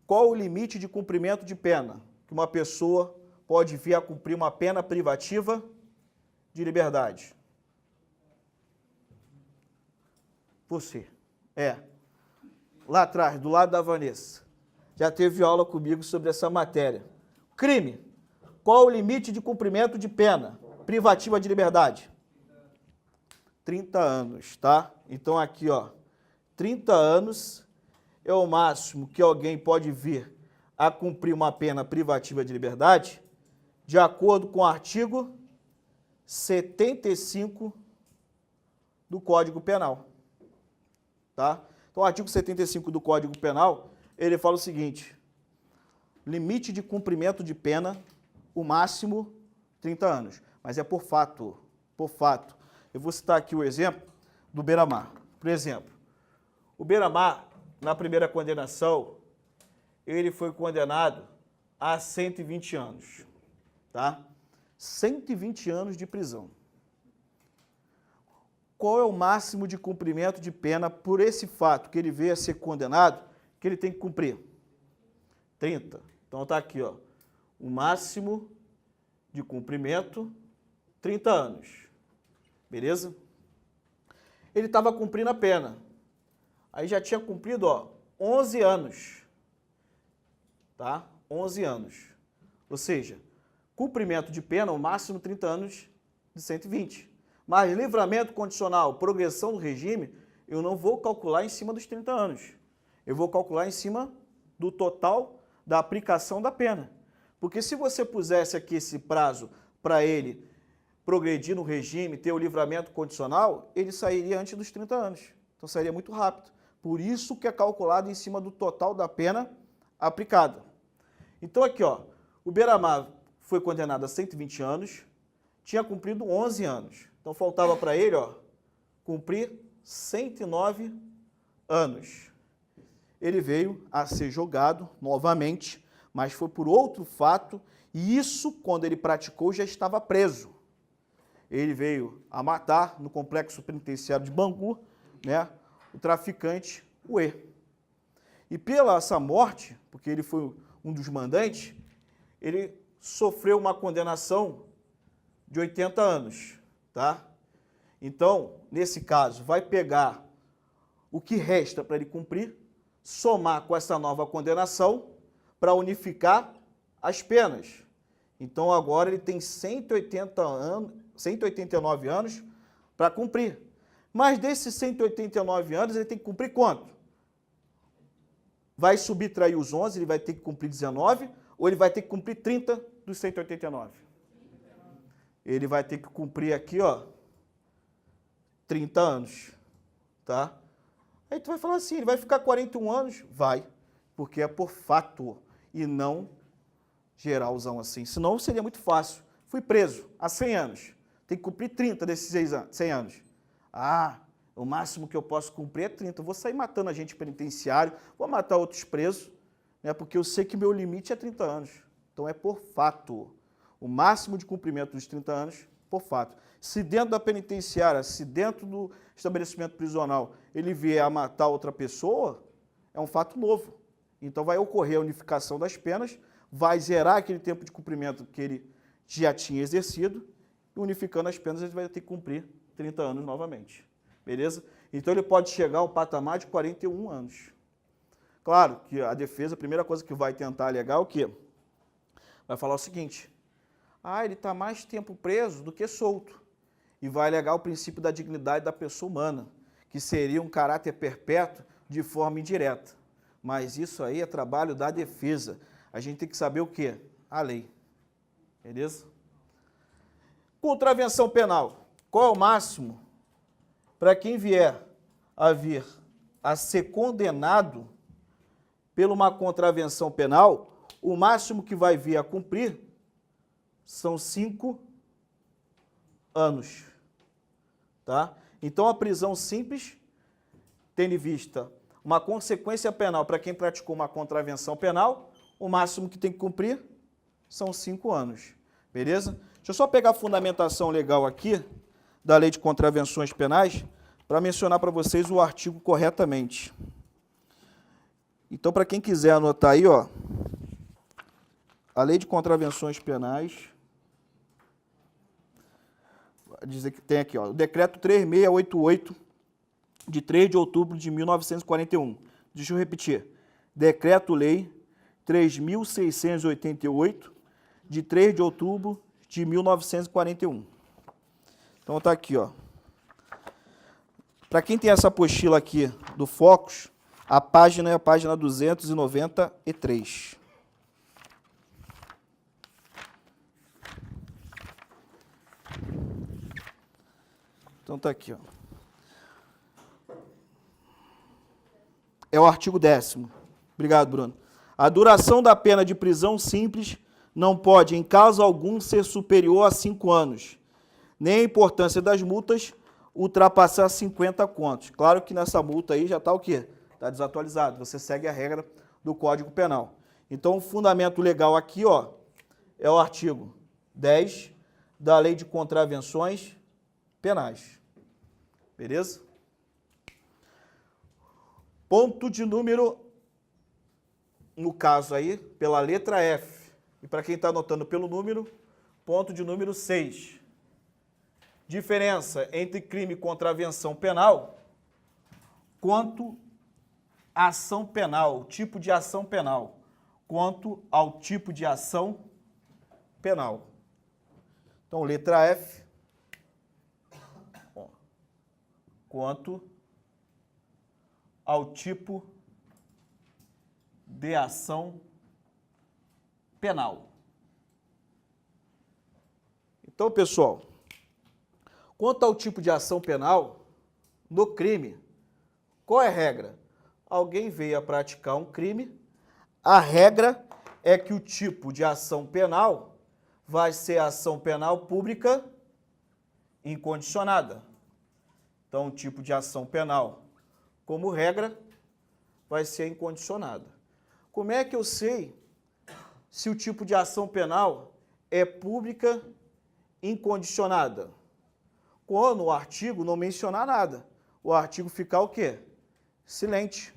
qual o limite de cumprimento de pena que uma pessoa pode vir a cumprir uma pena privativa de liberdade? Você. Lá atrás, do lado da Vanessa, já teve aula comigo sobre essa matéria. Crime. Qual o limite de cumprimento de pena privativa de liberdade? 30 anos, tá? Então aqui, ó, 30 anos é o máximo que alguém pode vir a cumprir uma pena privativa de liberdade, de acordo com o artigo 75 do Código Penal. Tá? Então, o artigo 75 do Código Penal, ele fala o seguinte: limite de cumprimento de pena, o máximo 30 anos. Mas é por fato, por fato. Eu vou citar aqui o exemplo do Beiramar. Por exemplo, o Beiramar, na primeira condenação, ele foi condenado a 120 anos. Tá? 120 anos de prisão. Qual é o máximo de cumprimento de pena por esse fato que ele veio a ser condenado, que ele tem que cumprir? 30. Então está aqui, ó, o máximo de cumprimento, 30 anos. Beleza? Ele estava cumprindo a pena. Aí já tinha cumprido, ó, 11 anos. Tá? 11 anos. Ou seja, cumprimento de pena, o máximo 30 anos de 120. Mas livramento condicional, progressão do regime, eu não vou calcular em cima dos 30 anos. Eu vou calcular em cima do total da aplicação da pena. Porque se você pusesse aqui esse prazo para ele progredir no regime, ter o livramento condicional, ele sairia antes dos 30 anos. Então sairia muito rápido. Por isso que é calculado em cima do total da pena aplicada. Então aqui, ó, o Beiramar foi condenado a 120 anos, tinha cumprido 11 anos. Então faltava para ele, ó, cumprir 109 anos. Ele veio a ser julgado novamente, mas foi por outro fato, e isso, quando ele praticou, já estava preso. Ele veio a matar no complexo penitenciário de Bangu, né, o traficante Uê. E pela essa morte, porque ele foi um dos mandantes, ele sofreu uma condenação de 80 anos, tá? Então, nesse caso, vai pegar o que resta para ele cumprir, somar com essa nova condenação para unificar as penas. Então, agora ele tem 189 anos para cumprir. Mas desses 189 anos, ele tem que cumprir quanto? Vai subtrair os 11, ele vai ter que cumprir 19, ou ele vai ter que cumprir 30 dos 189? Ele vai ter que cumprir aqui, ó, 30 anos, tá? Aí tu vai falar assim, ele vai ficar 41 anos? Vai, porque é por fato e não geralzão assim. Senão seria muito fácil. Fui preso há 100 anos, tem que cumprir 30 desses 100 anos. Ah, o máximo que eu posso cumprir é 30. Eu vou sair matando agente penitenciário, vou matar outros presos, né, porque eu sei que meu limite é 30 anos. Então é por fato. O máximo de cumprimento dos 30 anos, por fato. Se dentro da penitenciária, se dentro do estabelecimento prisional, ele vier a matar outra pessoa, é um fato novo. Então vai ocorrer a unificação das penas, vai zerar aquele tempo de cumprimento que ele já tinha exercido, e unificando as penas ele vai ter que cumprir 30 anos novamente. Beleza? Então ele pode chegar ao patamar de 41 anos. Claro que a defesa, a primeira coisa que vai tentar alegar é o quê? Vai falar o seguinte: ah, ele está mais tempo preso do que solto. E vai alegar o princípio da dignidade da pessoa humana, que seria um caráter perpétuo de forma indireta. Mas isso aí é trabalho da defesa. A gente tem que saber o quê? A lei. Beleza? Contravenção penal. Qual é o máximo para quem vier a vir a ser condenado por uma contravenção penal? O máximo que vai vir a cumprir são 5 anos. Tá? Então, a prisão simples, tendo em vista uma consequência penal para quem praticou uma contravenção penal, o máximo que tem que cumprir são 5 anos. Beleza? Deixa eu só pegar a fundamentação legal aqui da Lei de Contravenções Penais para mencionar para vocês o artigo corretamente. Então, para quem quiser anotar aí, ó, a Lei de Contravenções Penais, dizer que tem aqui, ó, o Decreto 3688, de 3 de outubro de 1941. Deixa eu repetir. Decreto-Lei 3.688, de 3 de outubro de 1941. Então, está aqui, ó. Para quem tem essa apostila aqui do Focus, a página é a página 293. Então tá aqui, ó. É o artigo 10º. Obrigado, Bruno. A duração da pena de prisão simples não pode, em caso algum, ser superior a 5 anos. Nem a importância das multas ultrapassar 50 contos. Claro que nessa multa aí já está o quê? Está desatualizado. Você segue a regra do Código Penal. Então, o fundamento legal aqui, ó, é o artigo 10 da Lei de Contravenções Penais. Beleza? Ponto de número, no caso aí, pela letra F. E para quem está anotando pelo número, ponto de número 6. Diferença entre crime e contravenção penal quanto à ação penal, tipo de ação penal, quanto ao tipo de ação penal. Então, letra F, ó, quanto ao tipo de ação penal. Então, pessoal, quanto ao tipo de ação penal, no crime, qual é a regra? Alguém veio a praticar um crime, a regra é que o tipo de ação penal vai ser ação penal pública incondicionada. Então, o tipo de ação penal, como regra, vai ser incondicionada. Como é que eu sei se o tipo de ação penal é pública incondicionada? Quando o artigo não mencionar nada. O artigo ficar o quê? Silente.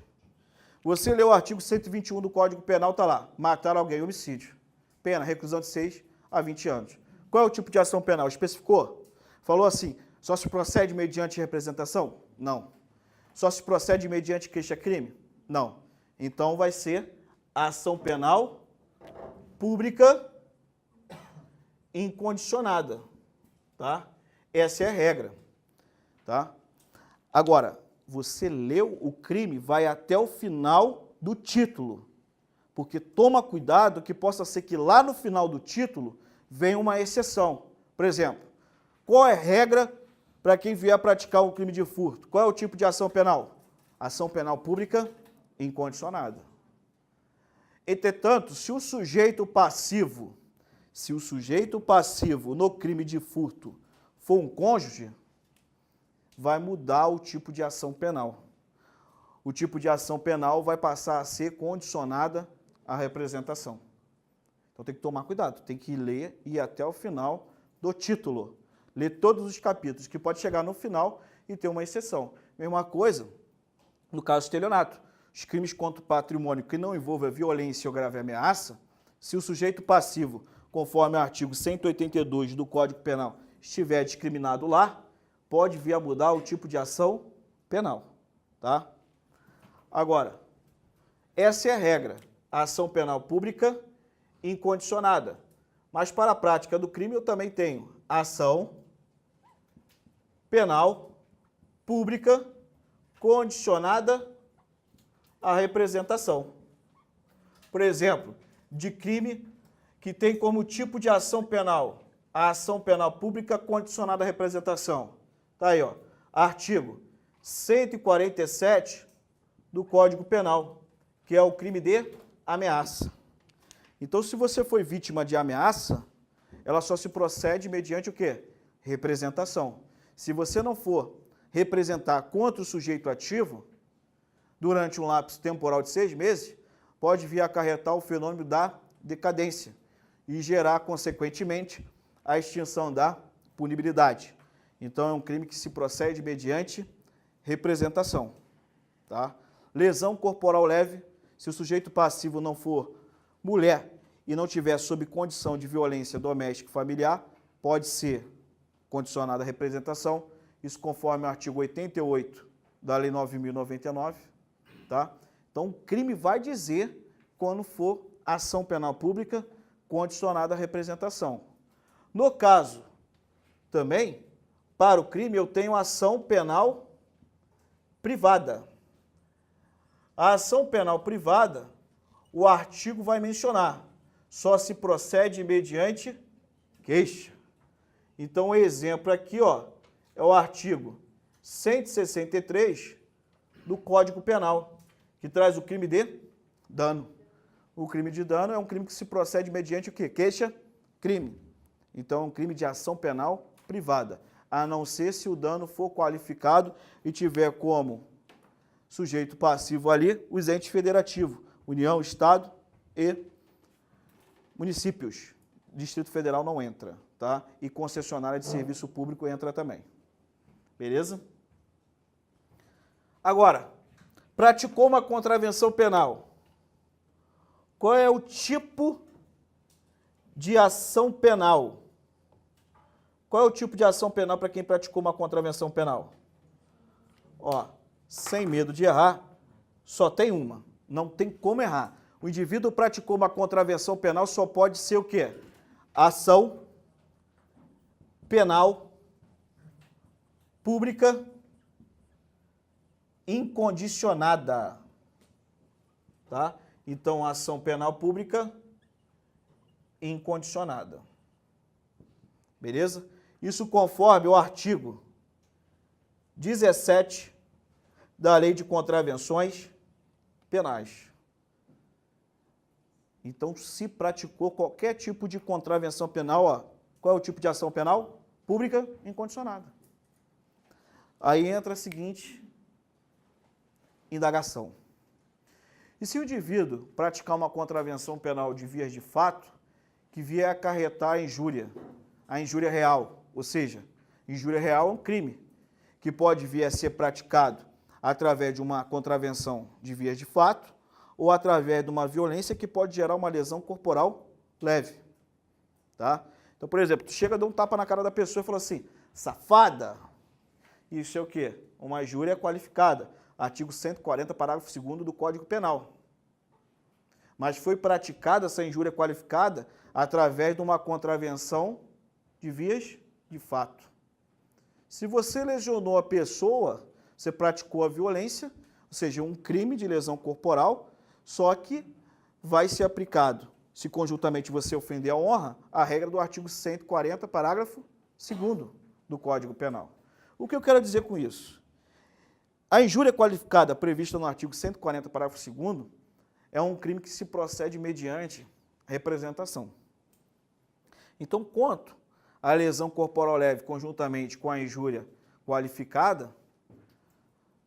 Você lê o artigo 121 do Código Penal, está lá. Matar alguém, homicídio. Pena, reclusão de 6 a 20 anos. Qual é o tipo de ação penal? Especificou? Falou assim, só se procede mediante representação? Não. Só se procede mediante queixa-crime? Não. Então vai ser ação penal pública incondicionada, tá? Essa é a regra, tá? Agora, você leu o crime, vai até o final do título, porque toma cuidado que possa ser que lá no final do título venha uma exceção. Por exemplo, qual é a regra para quem vier praticar um crime de furto? Qual é o tipo de ação penal? Ação penal pública incondicionada. Entretanto, se o sujeito passivo no crime de furto for um cônjuge, vai mudar o tipo de ação penal. O tipo de ação penal vai passar a ser condicionada à representação. Então tem que tomar cuidado, tem que ler e ir até o final do título. Ler todos os capítulos, que pode chegar no final e ter uma exceção. Mesma coisa no caso do estelionato. Os crimes contra o patrimônio que não envolvam violência ou grave ameaça, se o sujeito passivo, conforme o artigo 182 do Código Penal, estiver discriminado lá, pode vir a mudar o tipo de ação penal, tá? Agora, essa é a regra, a ação penal pública incondicionada. Mas para a prática do crime eu também tenho ação penal pública condicionada à representação. Por exemplo, de crime que tem como tipo de ação penal a ação penal pública condicionada à representação. Tá aí, ó, artigo 147 do Código Penal, que é o crime de ameaça. Então, se você foi vítima de ameaça, ela só se procede mediante o quê? Representação. Se você não for representar contra o sujeito ativo, durante um lapso temporal de 6 meses, pode vir a acarretar o fenômeno da decadência e gerar, consequentemente, a extinção da punibilidade. Então, é um crime que se procede mediante representação. Tá? Lesão corporal leve, se o sujeito passivo não for mulher e não tiver sob condição de violência doméstica e familiar, pode ser condicionada à representação, isso conforme o artigo 88 da Lei 9.099, tá? Então, o crime vai dizer quando for ação penal pública condicionada à representação. No caso, também, para o crime, eu tenho ação penal privada. A ação penal privada, o artigo vai mencionar, só se procede mediante queixa. Então, o exemplo aqui, ó, é o artigo 163 do Código Penal, que traz o crime de dano. O crime de dano é um crime que se procede mediante o quê? Queixa-crime. Então, é um crime de ação penal privada, a não ser se o dano for qualificado e tiver como sujeito passivo ali os entes federativos, União, Estado e municípios. Distrito Federal não entra, tá? E concessionária de serviço público entra também. Beleza? Agora, praticou uma contravenção penal. Qual é o tipo de ação penal? Qual é o tipo de ação penal para quem praticou uma contravenção penal? Ó, sem medo de errar, só tem uma. Não tem como errar. O indivíduo praticou uma contravenção penal, só pode ser o quê? Ação penal pública incondicionada. Tá? Então, ação penal pública incondicionada. Beleza? Isso conforme o artigo 17 da Lei de Contravenções Penais. Então, se praticou qualquer tipo de contravenção penal, ó, qual é o tipo de ação penal? Pública incondicionada. Aí entra a seguinte indagação. E se o indivíduo praticar uma contravenção penal de vias de fato, que vier a acarretar a injúria real, ou seja, injúria real é um crime que pode vir a ser praticado através de uma contravenção de vias de fato ou através de uma violência que pode gerar uma lesão corporal leve. Tá? Então, por exemplo, tu chega, dá um tapa na cara da pessoa e fala assim, safada. Isso é o quê? Uma injúria qualificada. Artigo 140, parágrafo 2º do Código Penal. Mas foi praticada essa injúria qualificada através de uma contravenção de vias de fato. Se você lesionou a pessoa, você praticou a violência, ou seja, um crime de lesão corporal, só que vai ser aplicado, se conjuntamente você ofender a honra, a regra do artigo 140, parágrafo 2º do Código Penal. O que eu quero dizer com isso? A injúria qualificada prevista no artigo 140, parágrafo 2º, é um crime que se procede mediante representação. Então, quanto à lesão corporal leve conjuntamente com a injúria qualificada,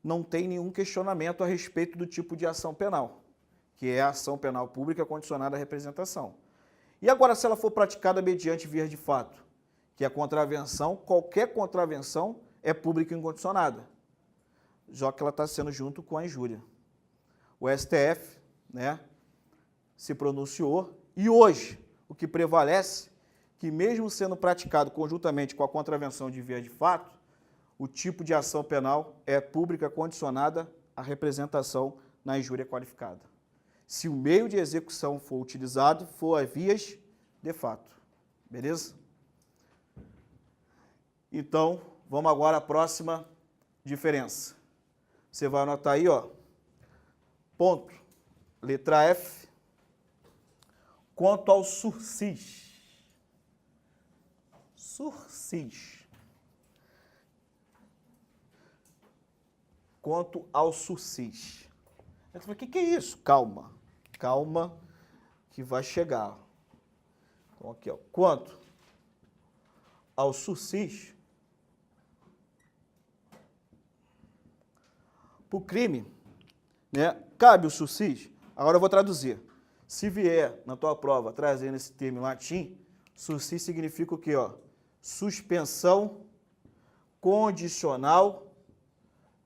não tem nenhum questionamento a respeito do tipo de ação penal, que é a ação penal pública condicionada à representação. E agora, se ela for praticada mediante vias de fato, que a contravenção, qualquer contravenção, é pública incondicionada, já que ela está sendo junto com a injúria. O STF, né, se pronunciou e hoje o que prevalece, que mesmo sendo praticado conjuntamente com a contravenção de via de fato, o tipo de ação penal é pública condicionada à representação na injúria qualificada. Se o meio de execução for utilizado, for as vias de fato. Beleza? Então, vamos agora à próxima diferença. Você vai anotar aí, ó, ponto, letra F, quanto ao sursis. Sursis. Quanto ao sursis. Aí você fala, o que é isso? Calma, calma, que vai chegar. Então, aqui, ó, quanto ao sursis, para o crime, né, cabe o sursis. Agora eu vou traduzir. Se vier na tua prova trazendo esse termo em latim, sursis significa o quê? Ó? Suspensão condicional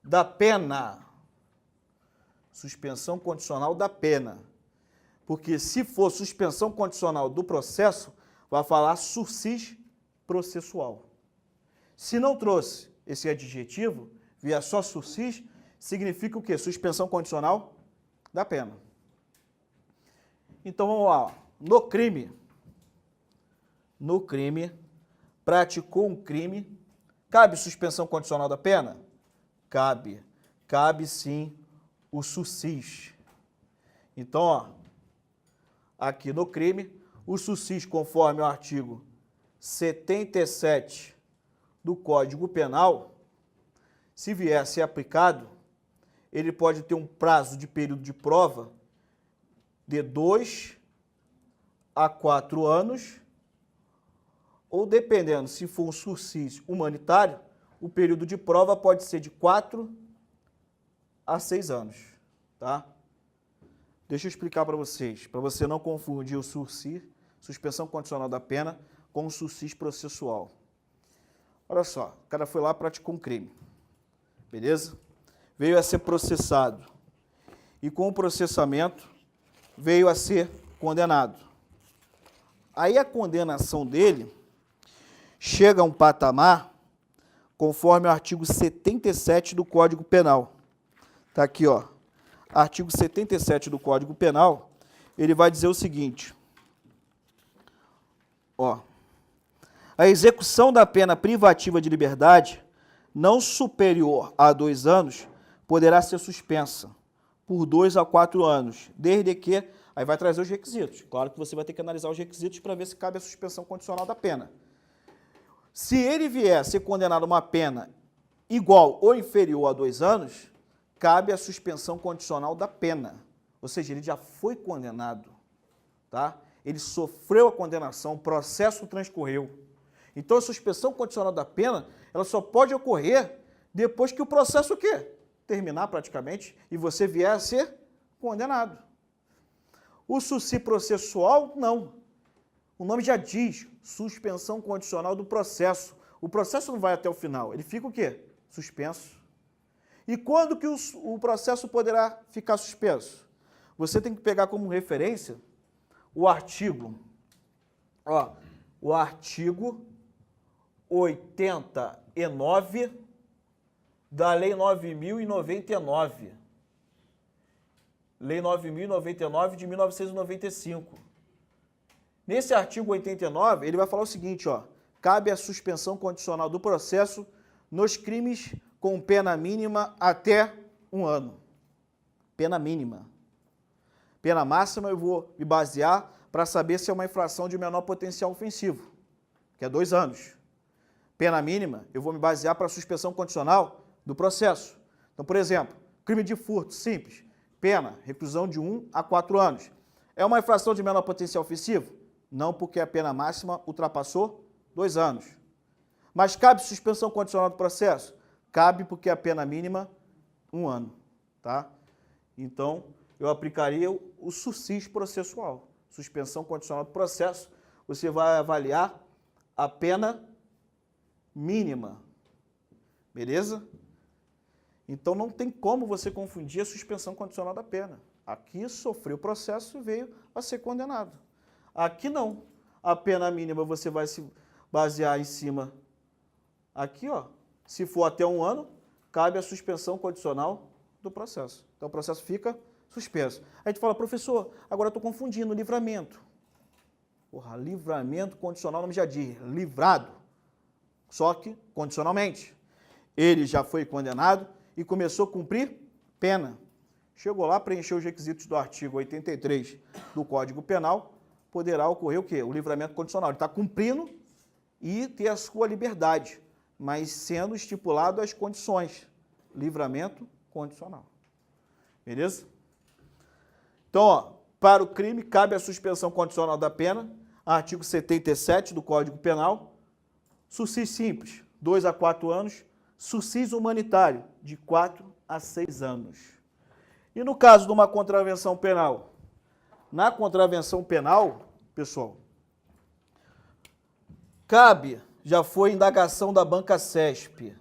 da pena. Suspensão condicional da pena. Porque se for suspensão condicional do processo, vai falar sursis processual. Se não trouxe esse adjetivo, vier só sursis, significa o quê? Suspensão condicional da pena. Então, vamos lá. Ó. No crime, praticou um crime, cabe suspensão condicional da pena? Cabe. Cabe sim o sursis. Então, ó, aqui no crime, o sursis, conforme o artigo 77 do Código Penal, se vier a ser aplicado, ele pode ter um prazo de período de prova de 2 a 4 anos, ou dependendo, se for um sursis humanitário, o período de prova pode ser de 4 a 6 anos, tá? Deixa eu explicar para vocês, para você não confundir o sursis, suspensão condicional da pena, com o sursis processual. Olha só, o cara foi lá e praticou um crime, beleza? Veio a ser processado e com o processamento veio a ser condenado. Aí a condenação dele chega a um patamar conforme o artigo 77 do Código Penal. Está aqui, ó. Artigo 77 do Código Penal, ele vai dizer o seguinte, ó. A execução da pena privativa de liberdade não superior a 2 anos poderá ser suspensa por 2 a 4 anos, desde que... Aí vai trazer os requisitos. Claro que você vai ter que analisar os requisitos para ver se cabe a suspensão condicional da pena. Se ele vier a ser condenado a uma pena igual ou inferior a 2 anos, cabe a suspensão condicional da pena. Ou seja, ele já foi condenado, tá? Ele sofreu a condenação, o processo transcorreu. Então, a suspensão condicional da pena, ela só pode ocorrer depois que o processo o quê? Terminar praticamente e você vier a ser condenado. O sursis processual, não. O nome já diz, suspensão condicional do processo. O processo não vai até o final, ele fica o quê? Suspenso. E quando que o processo poderá ficar suspenso? Você tem que pegar como referência o artigo, ó, o artigo 89 da Lei 9.099. Lei 9.099 de 1995. Nesse artigo 89, ele vai falar o seguinte, ó, cabe a suspensão condicional do processo nos crimes com pena mínima até 1 ano. Pena mínima. Pena máxima eu vou me basear para saber se é uma infração de menor potencial ofensivo, que é 2 anos. Pena mínima eu vou me basear para a suspensão condicional do processo. Então, por exemplo, crime de furto simples, pena, reclusão de 1 a 4 anos. É uma infração de menor potencial ofensivo? Não, porque a pena máxima ultrapassou 2 anos. Mas cabe suspensão condicional do processo? Cabe, porque a pena mínima, 1 ano. Tá? Então, eu aplicaria o sursis processual. Suspensão condicional do processo, você vai avaliar a pena mínima. Beleza? Então, não tem como você confundir a suspensão condicional da pena. Aqui sofreu o processo e veio a ser condenado. Aqui não. A pena mínima você vai se basear em cima. Aqui, ó, se for até 1 ano, cabe a suspensão condicional do processo. Então, o processo fica suspenso. A gente fala, professor, agora eu estou confundindo livramento. Porra, livramento condicional, o nome já diz, livrado. Só que condicionalmente. Ele já foi condenado e começou a cumprir pena. Chegou lá, preencheu os requisitos do artigo 83 do Código Penal, poderá ocorrer o quê? O livramento condicional. Ele está cumprindo e ter a sua liberdade, mas sendo estipulado as condições. Livramento condicional. Beleza? Então, ó, para o crime, cabe a suspensão condicional da pena, artigo 77 do Código Penal, sursis simples, 2 a 4 anos, sursis humanitário, de 4 a 6 anos. E no caso de uma contravenção penal? Na contravenção penal, pessoal, cabe, já foi indagação da banca CESP,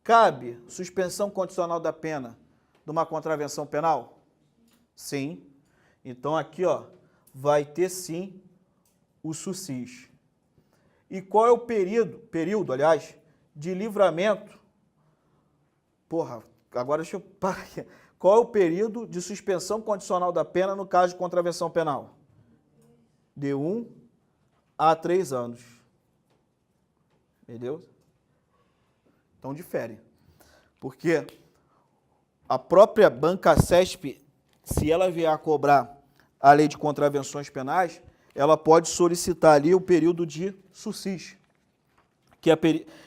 cabe suspensão condicional da pena de uma contravenção penal? Sim. Então aqui, ó, vai ter sim o sursis. E qual é o período, aliás, de livramento? Porra, agora deixa eu parar aqui. Qual é o período de suspensão condicional da pena no caso de contravenção penal? De 1 a 3 anos. Entendeu? Então difere. Porque a própria banca CESP, se ela vier a cobrar a lei de contravenções penais, ela pode solicitar ali o período de sursis,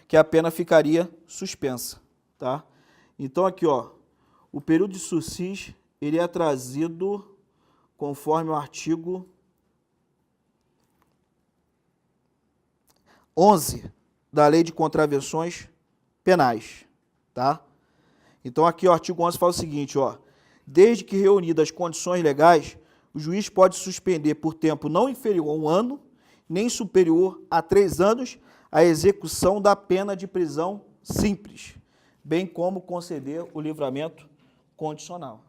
que a pena ficaria suspensa, tá? Então aqui, ó, o período de sursis, ele é trazido conforme o artigo 11 da Lei de Contravenções Penais, tá? Então aqui o artigo 11 fala o seguinte, ó, desde que reunidas as condições legais, o juiz pode suspender por tempo não inferior a 1 ano, nem superior a 3 anos, a execução da pena de prisão simples, bem como conceder o livramento condicional.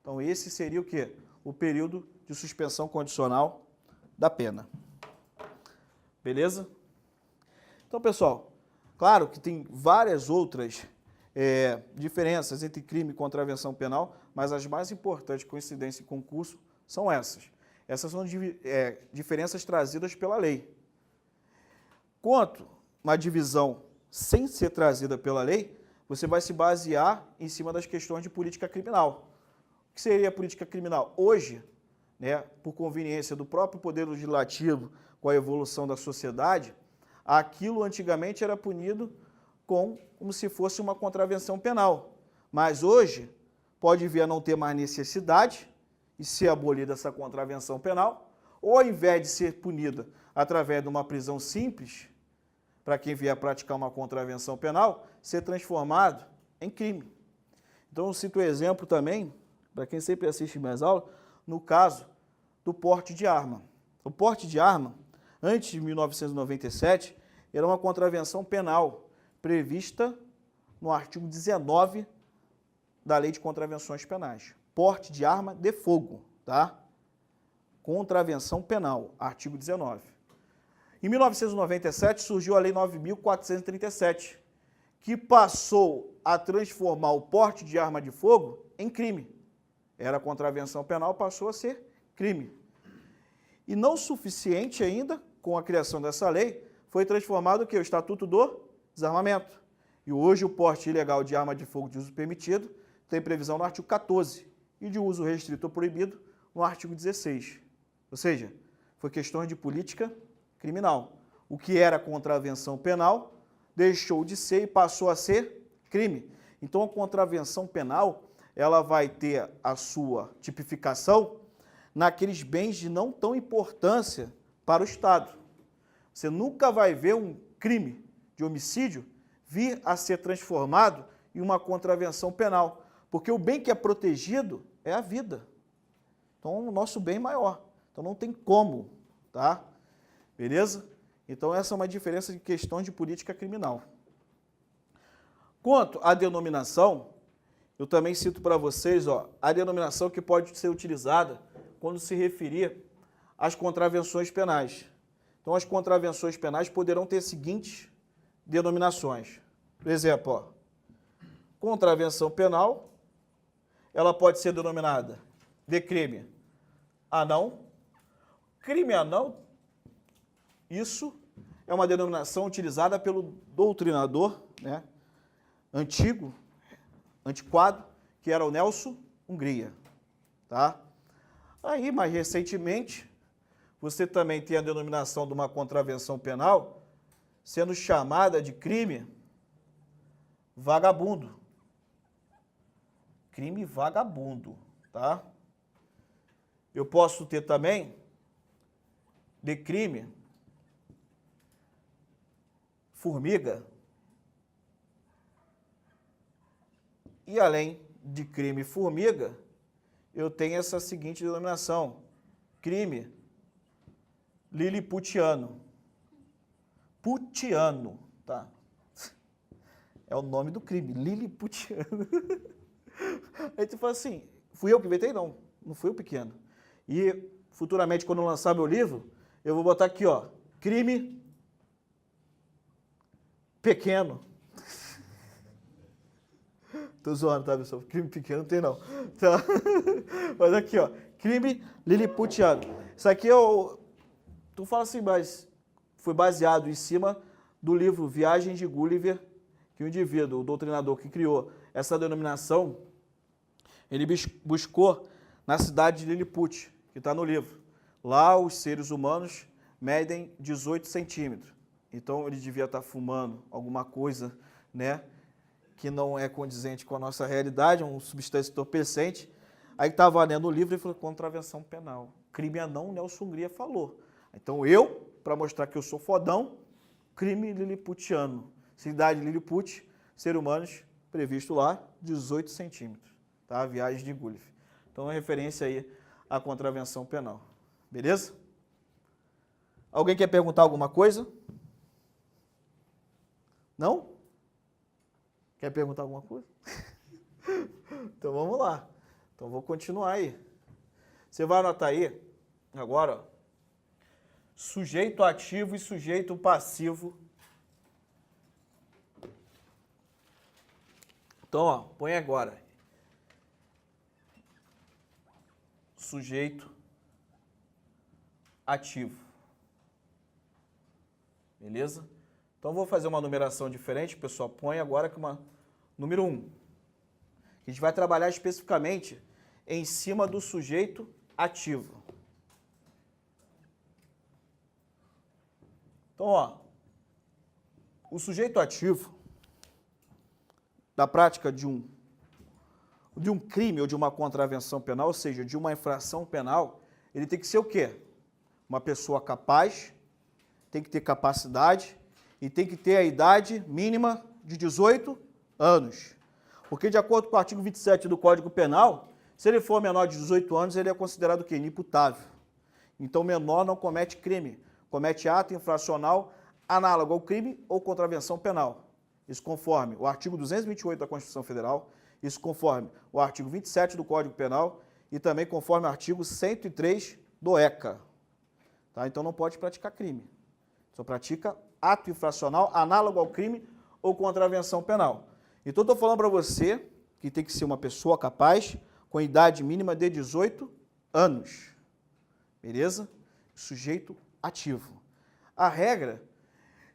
Então, esse seria o quê? O período de suspensão condicional da pena. Beleza? Então, pessoal, claro que tem várias outras diferenças entre crime e contravenção penal, mas as mais importantes, coincidência e concurso, são essas. Essas são diferenças trazidas pela lei. Quanto uma divisão sem ser trazida pela lei, você vai se basear em cima das questões de política criminal. O que seria a política criminal? Hoje, né, por conveniência do próprio Poder Legislativo, com a evolução da sociedade, aquilo antigamente era punido como se fosse uma contravenção penal. Mas hoje, pode vir a não ter mais necessidade e ser abolida essa contravenção penal, ou ao invés de ser punida através de uma prisão simples, para quem vier praticar uma contravenção penal, ser transformado em crime. Então, eu cito o exemplo também, para quem sempre assiste minhas aulas, no caso do porte de arma. O porte de arma, antes de 1997, era uma contravenção penal prevista no artigo 19 da Lei de Contravenções Penais. Porte de arma de fogo, tá? Contravenção penal, artigo 19. Em 1997 surgiu a Lei 9.437, que passou a transformar o porte de arma de fogo em crime. Era contravenção penal, passou a ser crime. E não suficiente ainda, com a criação dessa lei, foi transformado o Estatuto do Desarmamento. E hoje o porte ilegal de arma de fogo de uso permitido tem previsão no artigo 14 e de uso restrito ou proibido no artigo 16. Ou seja, foi questões de política criminal. O que era contravenção penal deixou de ser e passou a ser crime. Então, a contravenção penal, ela vai ter a sua tipificação naqueles bens de não tão importância para o Estado. Você nunca vai ver um crime de homicídio vir a ser transformado em uma contravenção penal, porque o bem que é protegido é a vida. Então, o nosso bem é maior. Então, não tem como, tá? Beleza? Então, essa é uma diferença de questões de política criminal. Quanto à denominação, eu também cito para vocês, ó, a denominação que pode ser utilizada quando se referir às contravenções penais. Então, as contravenções penais poderão ter as seguintes denominações. Por exemplo, ó, contravenção penal, ela pode ser denominada de crime anão. Crime anão, isso é uma denominação utilizada pelo doutrinador, né, antiquado, que era o Nelson Hungria. Tá? Aí, mais recentemente, você também tem a denominação de uma contravenção penal sendo chamada de crime vagabundo. Crime vagabundo, tá? Eu posso ter também de crime formiga. E além de crime formiga, eu tenho essa seguinte denominação: crime liliputiano. Putiano, tá? É o nome do crime, liliputiano. Aí tu fala assim, fui eu que inventei? Não fui eu pequeno. E futuramente, quando eu lançar meu livro, eu vou botar aqui, ó, crime pequeno. Tô zoando, tá, pessoal? Crime pequeno não tem, não. Tá? Mas aqui, ó, crime liliputiano. Isso aqui tu fala assim, mas foi baseado em cima do livro Viagens de Gulliver, que o indivíduo, o doutrinador que criou essa denominação, ele buscou na cidade de Lilliput, que está no livro. Lá os seres humanos medem 18 centímetros. Então ele devia estar fumando alguma coisa, né, que não é condizente com a nossa realidade, um substância entorpecente. Aí estava lendo o livro e falou contravenção penal. Crime anão, Nelson Hungria falou. Então eu, para mostrar que eu sou fodão, crime liliputiano. Cidade Lilliput, ser humanos, previsto lá, 18 centímetros. Tá? Viagem de Gulliver. Então é referência aí à contravenção penal. Beleza? Alguém quer perguntar alguma coisa? Não? Quer perguntar alguma coisa? Então vamos lá. Então vou continuar aí. Você vai anotar aí, agora, ó, sujeito ativo e sujeito passivo. Então, ó, põe agora. Sujeito ativo. Beleza? Então, vou fazer uma numeração diferente, pessoal. Põe agora com uma número 1. A gente vai trabalhar especificamente em cima do sujeito ativo. Então, ó, o sujeito ativo da prática de um crime ou de uma contravenção penal, ou seja, de uma infração penal, ele tem que ser o quê? Uma pessoa capaz, tem que ter capacidade e tem que ter a idade mínima de 18 anos. Porque, de acordo com o artigo 27 do Código Penal, se ele for menor de 18 anos, ele é considerado o quê? Inimputável. Então, menor não comete crime, comete ato infracional análogo ao crime ou contravenção penal. Isso conforme o artigo 228 da Constituição Federal, isso conforme o artigo 27 do Código Penal e também conforme o artigo 103 do ECA. Tá? Então, não pode praticar crime. Só pratica ato infracional análogo ao crime ou contravenção penal. Então, estou falando para você que tem que ser uma pessoa capaz, com idade mínima de 18 anos. Beleza? Sujeito ativo. A regra é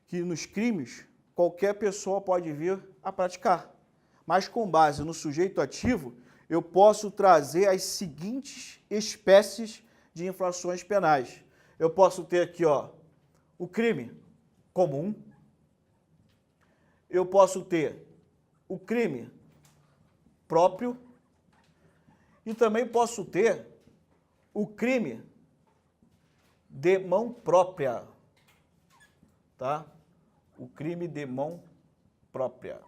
que nos crimes, qualquer pessoa pode vir a praticar. Mas com base no sujeito ativo, eu posso trazer as seguintes espécies de infrações penais. Eu posso ter aqui, ó, o crime comum. Eu posso ter o crime próprio e também posso ter o crime de mão própria, tá? O crime de mão própria.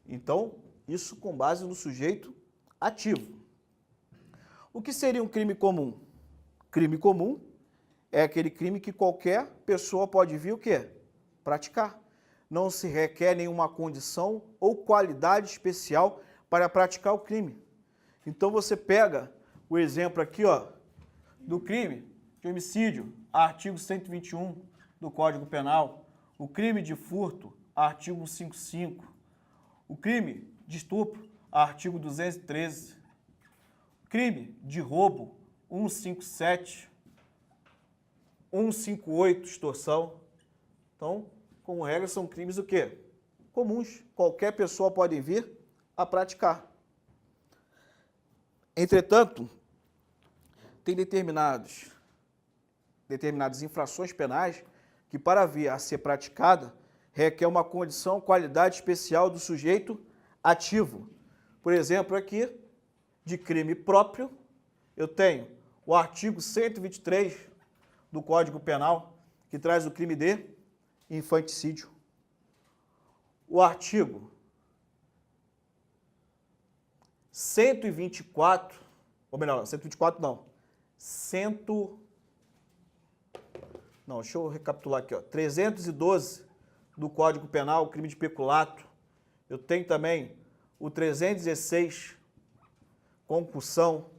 Então, isso com base no sujeito ativo. O que seria um crime comum? Crime comum é aquele crime que qualquer pessoa pode vir o quê? Praticar. Não se requer nenhuma condição ou qualidade especial para praticar o crime. Então você pega o exemplo aqui, ó, do crime de homicídio, artigo 121 do Código Penal, o crime de furto, artigo 155, o crime de estupro, artigo 213, crime de roubo, 157, 158, extorsão. Então, como regra, são crimes o quê? Comuns. Qualquer pessoa pode vir a praticar. Entretanto, tem determinadas infrações penais que, para vir a ser praticada, requer uma condição, qualidade especial do sujeito ativo. Por exemplo, aqui, de crime próprio, eu tenho o artigo 123 do Código Penal, que traz o crime de infanticídio. O artigo 124, ou melhor, 124 não, deixa eu recapitular aqui, ó, 312 do Código Penal, o crime de peculato. Eu tenho também o 316, concussão,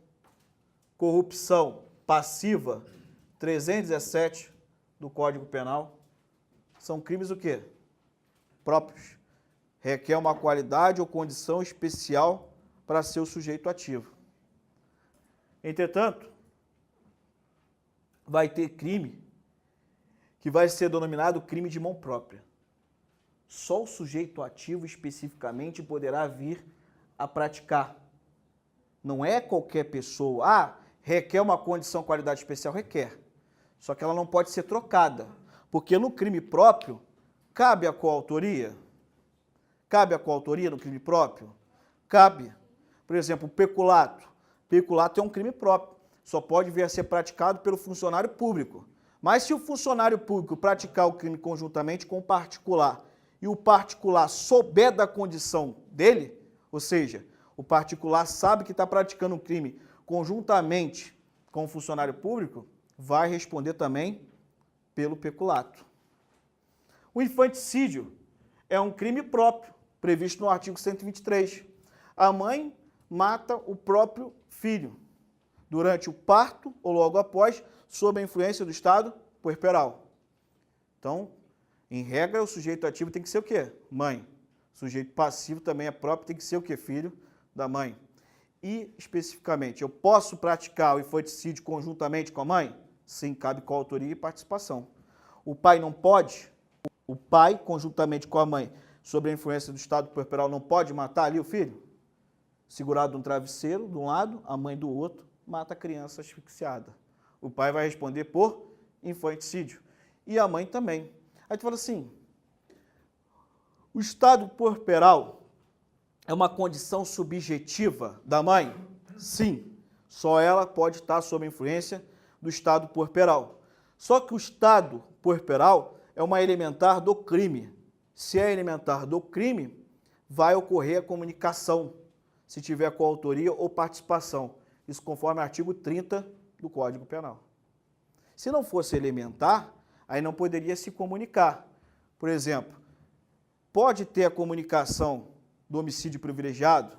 corrupção passiva, 317 do Código Penal. São crimes o quê? Próprios. Requer uma qualidade ou condição especial para ser o sujeito ativo. Entretanto, vai ter crime que vai ser denominado crime de mão própria. Só o sujeito ativo especificamente poderá vir a praticar. Não é qualquer pessoa. Ah, requer uma condição, qualidade especial? Requer. Só que ela não pode ser trocada. Porque no crime próprio, cabe a coautoria? Cabe a coautoria no crime próprio? Cabe. Por exemplo, o peculato. Peculato é um crime próprio. Só pode vir a ser praticado pelo funcionário público. Mas se o funcionário público praticar o crime conjuntamente com o particular e o particular souber da condição dele, ou seja, o particular sabe que está praticando um crime conjuntamente com o funcionário público, vai responder também pelo peculato. O infanticídio é um crime próprio, previsto no artigo 123. A mãe mata o próprio filho durante o parto ou logo após, sob a influência do estado puerperal. Então, em regra, o sujeito ativo tem que ser o quê? Mãe. O sujeito passivo também é próprio, tem que ser o quê? Filho da mãe. E, especificamente, eu posso praticar o infanticídio conjuntamente com a mãe? Sim, cabe coautoria e participação. O pai não pode? O pai, conjuntamente com a mãe, sob a influência do estado puerperal, não pode matar ali o filho? Segurado num travesseiro, de um lado, a mãe do outro, mata a criança asfixiada. O pai vai responder por infanticídio. E a mãe também. Aí tu fala assim, o estado puerperal é uma condição subjetiva da mãe? Sim, só ela pode estar sob a influência do estado puerperal. Só que o estado puerperal é uma elementar do crime. Se é elementar do crime, vai ocorrer a comunicação, se tiver coautoria ou participação. Isso conforme o artigo 30 do Código Penal. Se não fosse elementar, aí não poderia se comunicar. Por exemplo, pode ter a comunicação do homicídio privilegiado?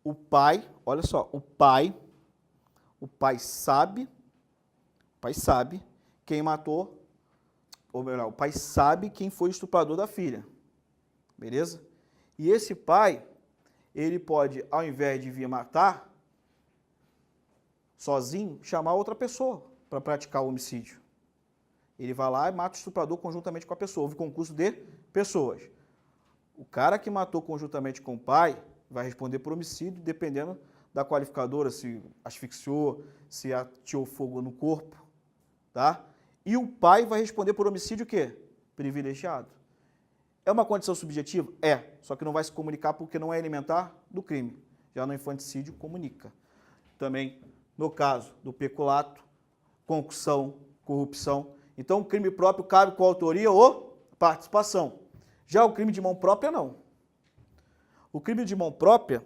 O pai, olha só, o pai sabe quem matou, ou melhor, o pai sabe quem foi o estuprador da filha. Beleza? E esse pai, ele pode, ao invés de vir matar, sozinho, chamar outra pessoa para praticar o homicídio. Ele vai lá e mata o estuprador conjuntamente com a pessoa. Houve concurso de pessoas. O cara que matou conjuntamente com o pai vai responder por homicídio, dependendo da qualificadora, se asfixiou, se ateou fogo no corpo, tá? E o pai vai responder por homicídio o quê? Privilegiado. É uma condição subjetiva? É, só que não vai se comunicar porque não é elementar do crime. Já no infanticídio, comunica. Também, no caso do peculato, concussão, corrupção. Então, o crime próprio cabe coautoria ou participação. Já o crime de mão própria, não. O crime de mão própria,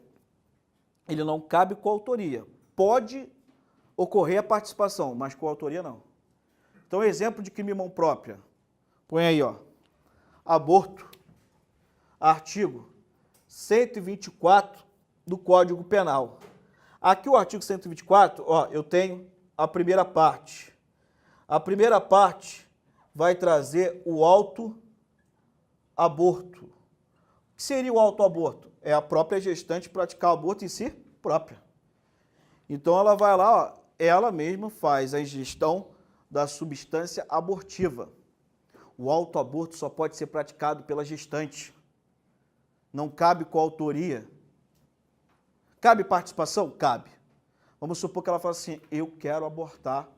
ele não cabe coautoria. Pode ocorrer a participação, mas coautoria não. Então, exemplo de crime de mão própria. Põe aí, ó. Aborto. Artigo 124 do Código Penal. Aqui o artigo 124, ó, eu tenho a primeira parte. A primeira parte vai trazer o autoaborto. O que seria o autoaborto? É a própria gestante praticar o aborto em si própria. Então ela vai lá, ó, ela mesma faz a ingestão da substância abortiva. O autoaborto só pode ser praticado pela gestante. Não cabe coautoria. Cabe participação? Cabe. Vamos supor que ela fala assim, eu quero abortar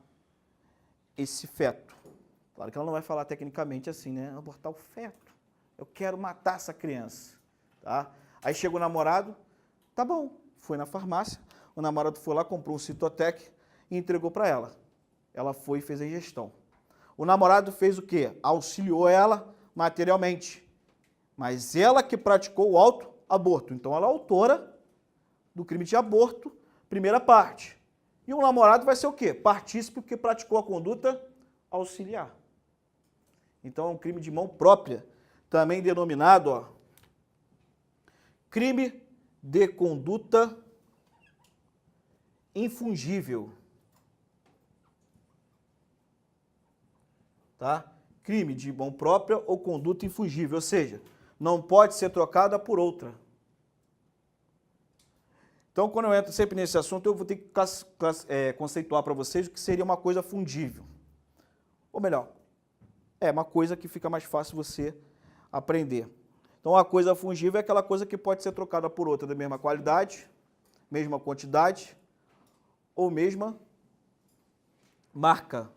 esse feto. Claro que ela não vai falar tecnicamente assim, né? Abortar o feto. Eu quero matar essa criança. Tá? Aí chega o namorado, tá bom, foi na farmácia, o namorado foi lá, comprou um Citotec e entregou para ela. Ela foi e fez a ingestão. O namorado fez o quê? Auxiliou ela materialmente. Mas ela que praticou o autoaborto. Então ela é autora do crime de aborto, primeira parte. E o namorado vai ser o quê? Partícipe porque praticou a conduta auxiliar. Então é um crime de mão própria, também denominado, ó, crime de conduta infungível. Tá? Crime de mão própria ou conduta infungível, ou seja, não pode ser trocada por outra. Então, quando eu entro sempre nesse assunto, eu vou ter que conceituar para vocês o que seria uma coisa fungível. Ou melhor, é uma coisa que fica mais fácil você aprender. Então, a coisa fungível é aquela coisa que pode ser trocada por outra da mesma qualidade, mesma quantidade ou mesma marca.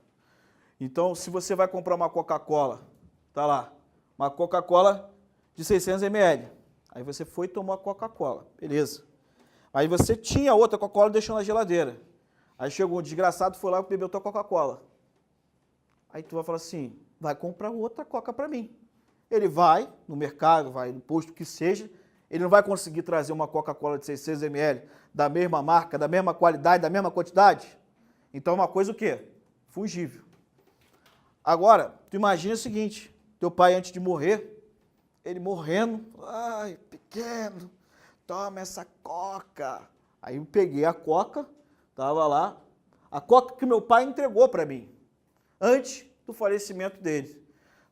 Então, se você vai comprar uma Coca-Cola, tá lá, uma Coca-Cola de 600 ml. Aí você foi e tomou a Coca-Cola, beleza. Aí você tinha outra Coca-Cola e deixou na geladeira. Aí chegou um desgraçado, foi lá e bebeu tua Coca-Cola. Aí tu vai falar assim, vai comprar outra Coca para mim. Ele vai no mercado, vai no posto, que seja, ele não vai conseguir trazer uma Coca-Cola de 600 ml da mesma marca, da mesma qualidade, da mesma quantidade. Então é uma coisa o quê? Fungível. Agora, tu imagina o seguinte, teu pai antes de morrer, ele morrendo, ai, pequeno, toma essa Coca. Aí eu peguei a Coca, tava lá, a Coca que meu pai entregou para mim, antes do falecimento dele.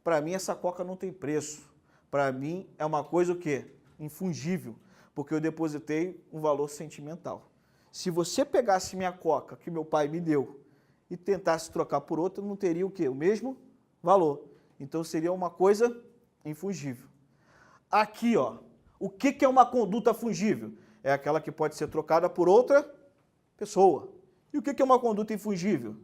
Para mim, essa Coca não tem preço. Para mim, é uma coisa o quê? Infungível, porque eu depositei um valor sentimental. Se você pegasse minha Coca, que meu pai me deu, e tentasse trocar por outra, não teria o quê? O mesmo valor. Então, seria uma coisa infungível. Aqui, ó, o que é uma conduta fungível? É aquela que pode ser trocada por outra pessoa. E o que é uma conduta infungível?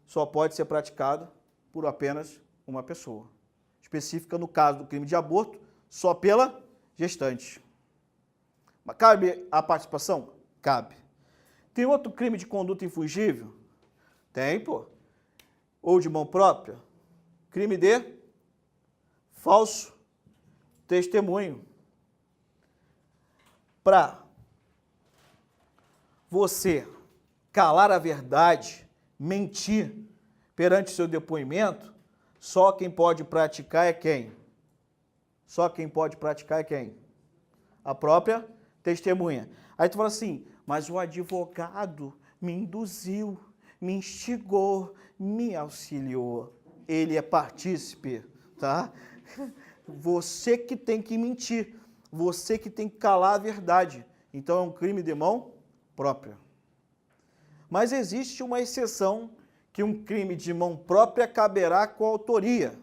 Só pode ser praticada por apenas uma pessoa. Específica no caso do crime de aborto, só pela gestante. Mas cabe a participação? Cabe. Tem outro crime de conduta infungível? Tem, pô. Ou de mão própria? Crime de falso testemunho. Para você calar a verdade, mentir perante seu depoimento, só quem pode praticar é quem? Só quem pode praticar é quem? A própria testemunha. Aí tu fala assim, mas o advogado me induziu, me instigou, me auxiliou. Ele é partícipe, tá? Você que tem que mentir, você que tem que calar a verdade. Então é um crime de mão própria. Mas existe uma exceção que um crime de mão própria caberá com autoria.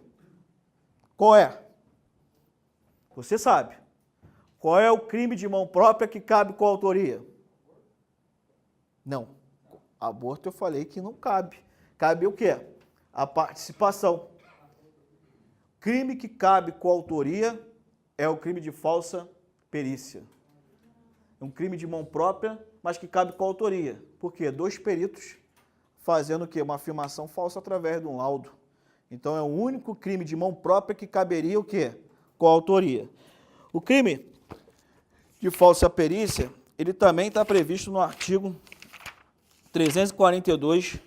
Qual é? Você sabe. Qual é o crime de mão própria que cabe com autoria? Não. Aborto eu falei que não cabe. Cabe o quê? A participação. Crime que cabe com autoria é o crime de falsa perícia. É um crime de mão própria, mas que cabe com autoria. Por quê? Dois peritos fazendo o quê? Uma afirmação falsa através de um laudo. Então é o único crime de mão própria que caberia o quê? Com autoria. O crime de falsa perícia, ele também está previsto no artigo 342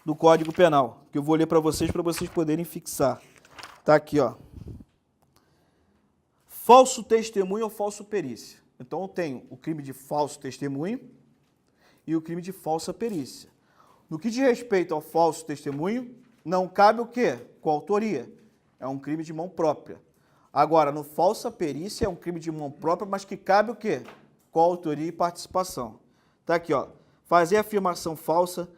do Código Penal, que eu vou ler para vocês poderem fixar. Está aqui, ó. Falso testemunho ou falso perícia. Então eu tenho o crime de falso testemunho e o crime de falsa perícia. No que diz respeito ao falso testemunho, não cabe o quê? Coautoria. É um crime de mão própria. Agora, no falsa perícia é um crime de mão própria, mas que cabe o quê? Coautoria e participação. Está aqui, ó. Fazer afirmação falsa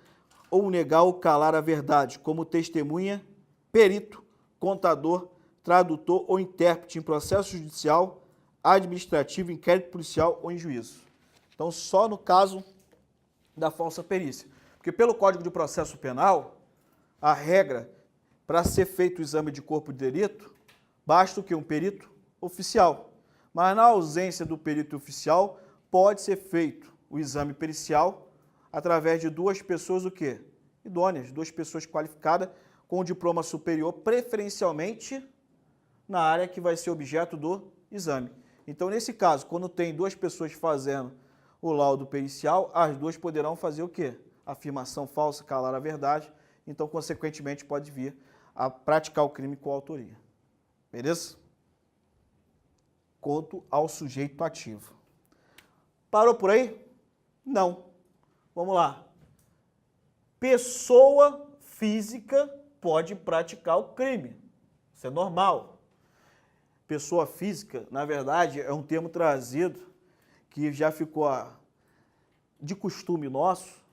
ou negar ou calar a verdade, como testemunha, perito, contador, tradutor ou intérprete em processo judicial, administrativo, inquérito policial ou em juízo. Então, só no caso da falsa perícia. Porque pelo Código de Processo Penal, a regra para ser feito o exame de corpo de delito, basta o quê? Um perito oficial. Mas na ausência do perito oficial, pode ser feito o exame pericial através de duas pessoas o quê? Idôneas, duas pessoas qualificadas com diploma superior, preferencialmente na área que vai ser objeto do exame. Então, nesse caso, quando tem duas pessoas fazendo o laudo pericial, as duas poderão fazer o quê? Afirmação falsa, calar a verdade, então, consequentemente, pode vir a praticar o crime com autoria. Beleza? Quanto ao sujeito ativo. Parou por aí? Não. Vamos lá. Pessoa física pode praticar o crime. Isso é normal. Pessoa física, na verdade, é um termo trazido que já ficou de costume nosso,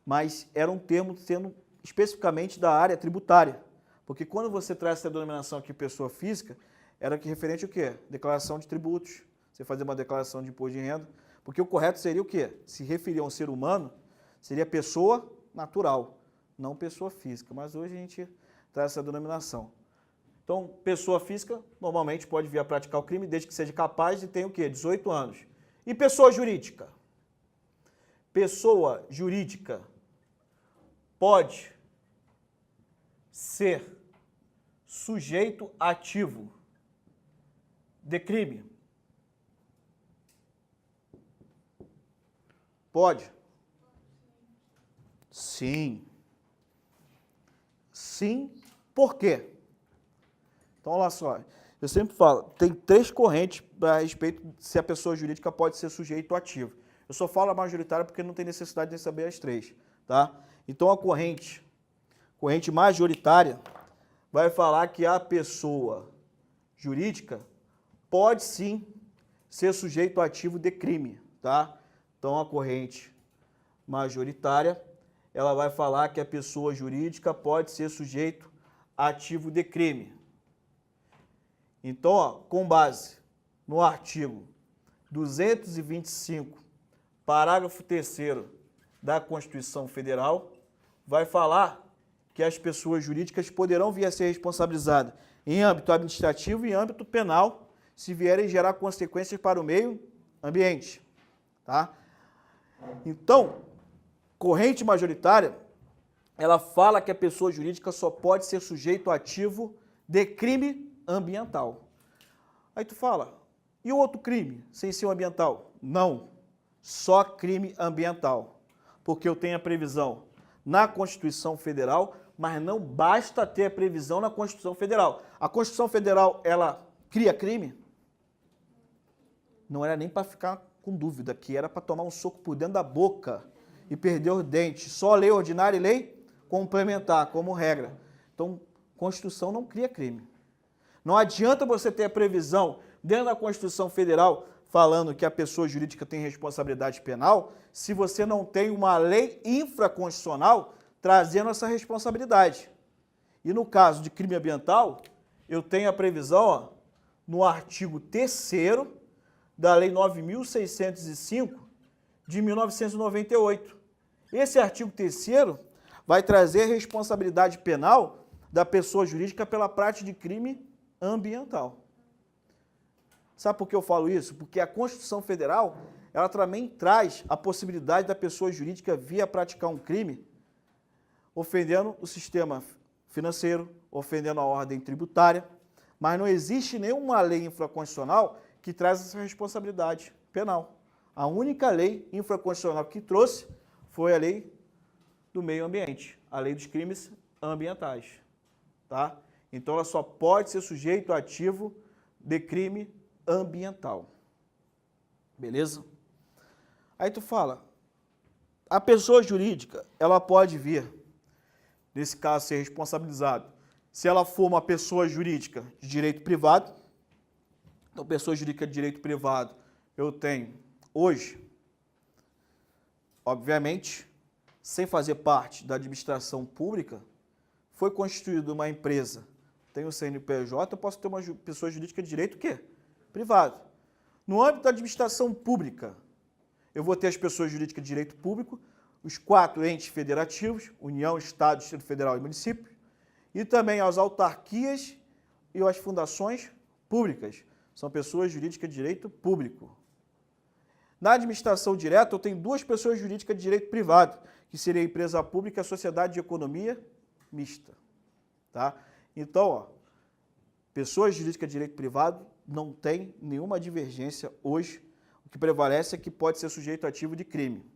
mas era um termo sendo especificamente da área tributária. Porque quando você traz essa denominação aqui, pessoa física, era que referente ao quê? Declaração de tributos. Você fazer uma declaração de imposto de renda. Porque o correto seria o quê? Se referir a um ser humano, seria pessoa natural. não pessoa física, mas hoje a gente traz essa denominação. Então, pessoa física normalmente pode vir a praticar o crime desde que seja capaz e tenha o quê? 18 anos. E pessoa jurídica? Pessoa jurídica pode ser sujeito ativo de crime? Pode? Sim. Sim, por quê? Então, olha só, eu sempre falo, tem 3 correntes a respeito de se a pessoa jurídica pode ser sujeito ativo. Eu só falo a majoritária porque não tem necessidade de saber as 3, tá? Então, a corrente majoritária vai falar que a pessoa jurídica pode sim ser sujeito ativo de crime, tá? Então, a corrente majoritária, ela vai falar que a pessoa jurídica pode ser sujeito ativo de crime. Então, ó, com base no artigo 225, parágrafo 3º da Constituição Federal, vai falar que as pessoas jurídicas poderão vir a ser responsabilizadas em âmbito administrativo e âmbito penal se vierem gerar consequências para o meio ambiente, tá? Então, corrente majoritária, ela fala que a pessoa jurídica só pode ser sujeito ativo de crime ambiental. Aí tu fala, e o outro crime, sem ser o ambiental? Não, só crime ambiental, porque eu tenho a previsão na Constituição Federal, mas não basta ter a previsão na Constituição Federal. A Constituição Federal, ela cria crime? Não era nem para ficar com dúvida, que era para tomar um soco por dentro da boca e perder os dentes. Só lei ordinária e lei complementar, como regra. Então, Constituição não cria crime. Não adianta você ter a previsão dentro da Constituição Federal falando que a pessoa jurídica tem responsabilidade penal se você não tem uma lei infraconstitucional trazendo essa responsabilidade. E no caso de crime ambiental, eu tenho a previsão ó, no artigo 3º da Lei 9.605 de 1998. Esse artigo 3º vai trazer a responsabilidade penal da pessoa jurídica pela prática de crime ambiental. Sabe por que eu falo isso? Porque a Constituição Federal, ela também traz a possibilidade da pessoa jurídica vir a praticar um crime ofendendo o sistema financeiro, ofendendo a ordem tributária, mas não existe nenhuma lei infraconstitucional que traz essa responsabilidade penal. A única lei infraconstitucional que trouxe foi a lei do meio ambiente, a lei dos crimes ambientais, tá? Então, ela só pode ser sujeito ativo de crime ambiental. Beleza? Aí tu fala, a pessoa jurídica, ela pode vir, nesse caso, ser responsabilizada se ela for uma pessoa jurídica de direito privado. Então, pessoa jurídica de direito privado, eu tenho hoje, obviamente, sem fazer parte da administração pública, foi constituída uma empresa, tem o CNPJ, eu posso ter uma pessoa jurídica de direito o quê? Privado. No âmbito da administração pública, eu vou ter as pessoas jurídicas de direito público, os 4 entes federativos, União, Estado, Distrito Federal e município, e também as autarquias e as fundações públicas. São pessoas jurídicas de direito público. Na administração direta, eu tenho 2 pessoas jurídicas de direito privado, que seria a empresa pública e a sociedade de economia mista. Tá? Então, ó, pessoas jurídicas de direito privado não tem nenhuma divergência hoje. O que prevalece é que pode ser sujeito ativo de crime.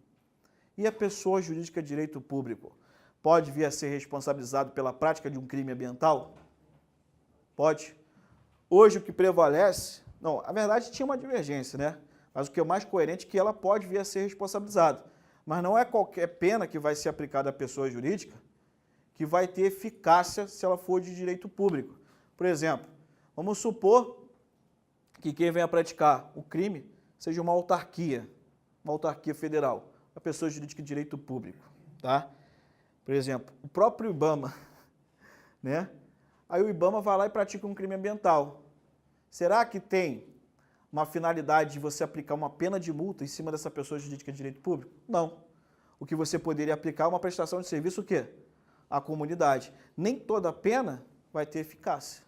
E a pessoa jurídica de direito público pode vir a ser responsabilizado pela prática de um crime ambiental? Pode. Hoje o que prevalece, não, na verdade tinha uma divergência, né? Mas o que é mais coerente é que ela pode vir a ser responsabilizada. Mas não é qualquer pena que vai ser aplicada à pessoa jurídica que vai ter eficácia se ela for de direito público. Por exemplo, vamos supor que quem venha praticar o crime seja uma autarquia federal, uma pessoa jurídica de direito público, tá? Por exemplo, o próprio IBAMA, né? Aí o IBAMA vai lá e pratica um crime ambiental. Será que tem uma finalidade de você aplicar uma pena de multa em cima dessa pessoa jurídica de direito público? Não. O que você poderia aplicar é uma prestação de serviço o quê? à comunidade. Nem toda pena vai ter eficácia.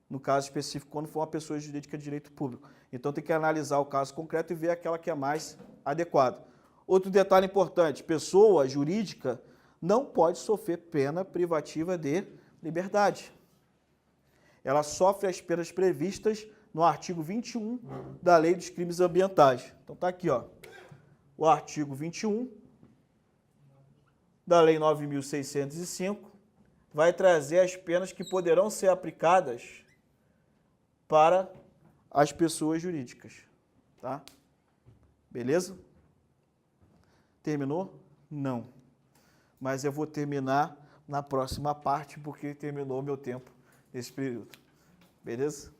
No caso específico, quando for uma pessoa jurídica de direito público. Então, tem que analisar o caso concreto e ver aquela que é mais adequada. Outro detalhe importante, pessoa jurídica não pode sofrer pena privativa de liberdade. Ela sofre as penas previstas no artigo 21 da Lei dos Crimes Ambientais. Então, está aqui, ó, o artigo 21 da Lei 9.605 vai trazer as penas que poderão ser aplicadas para as pessoas jurídicas, tá? Beleza? Terminou? Não. Mas eu vou terminar na próxima parte, porque terminou o meu tempo nesse período. Beleza?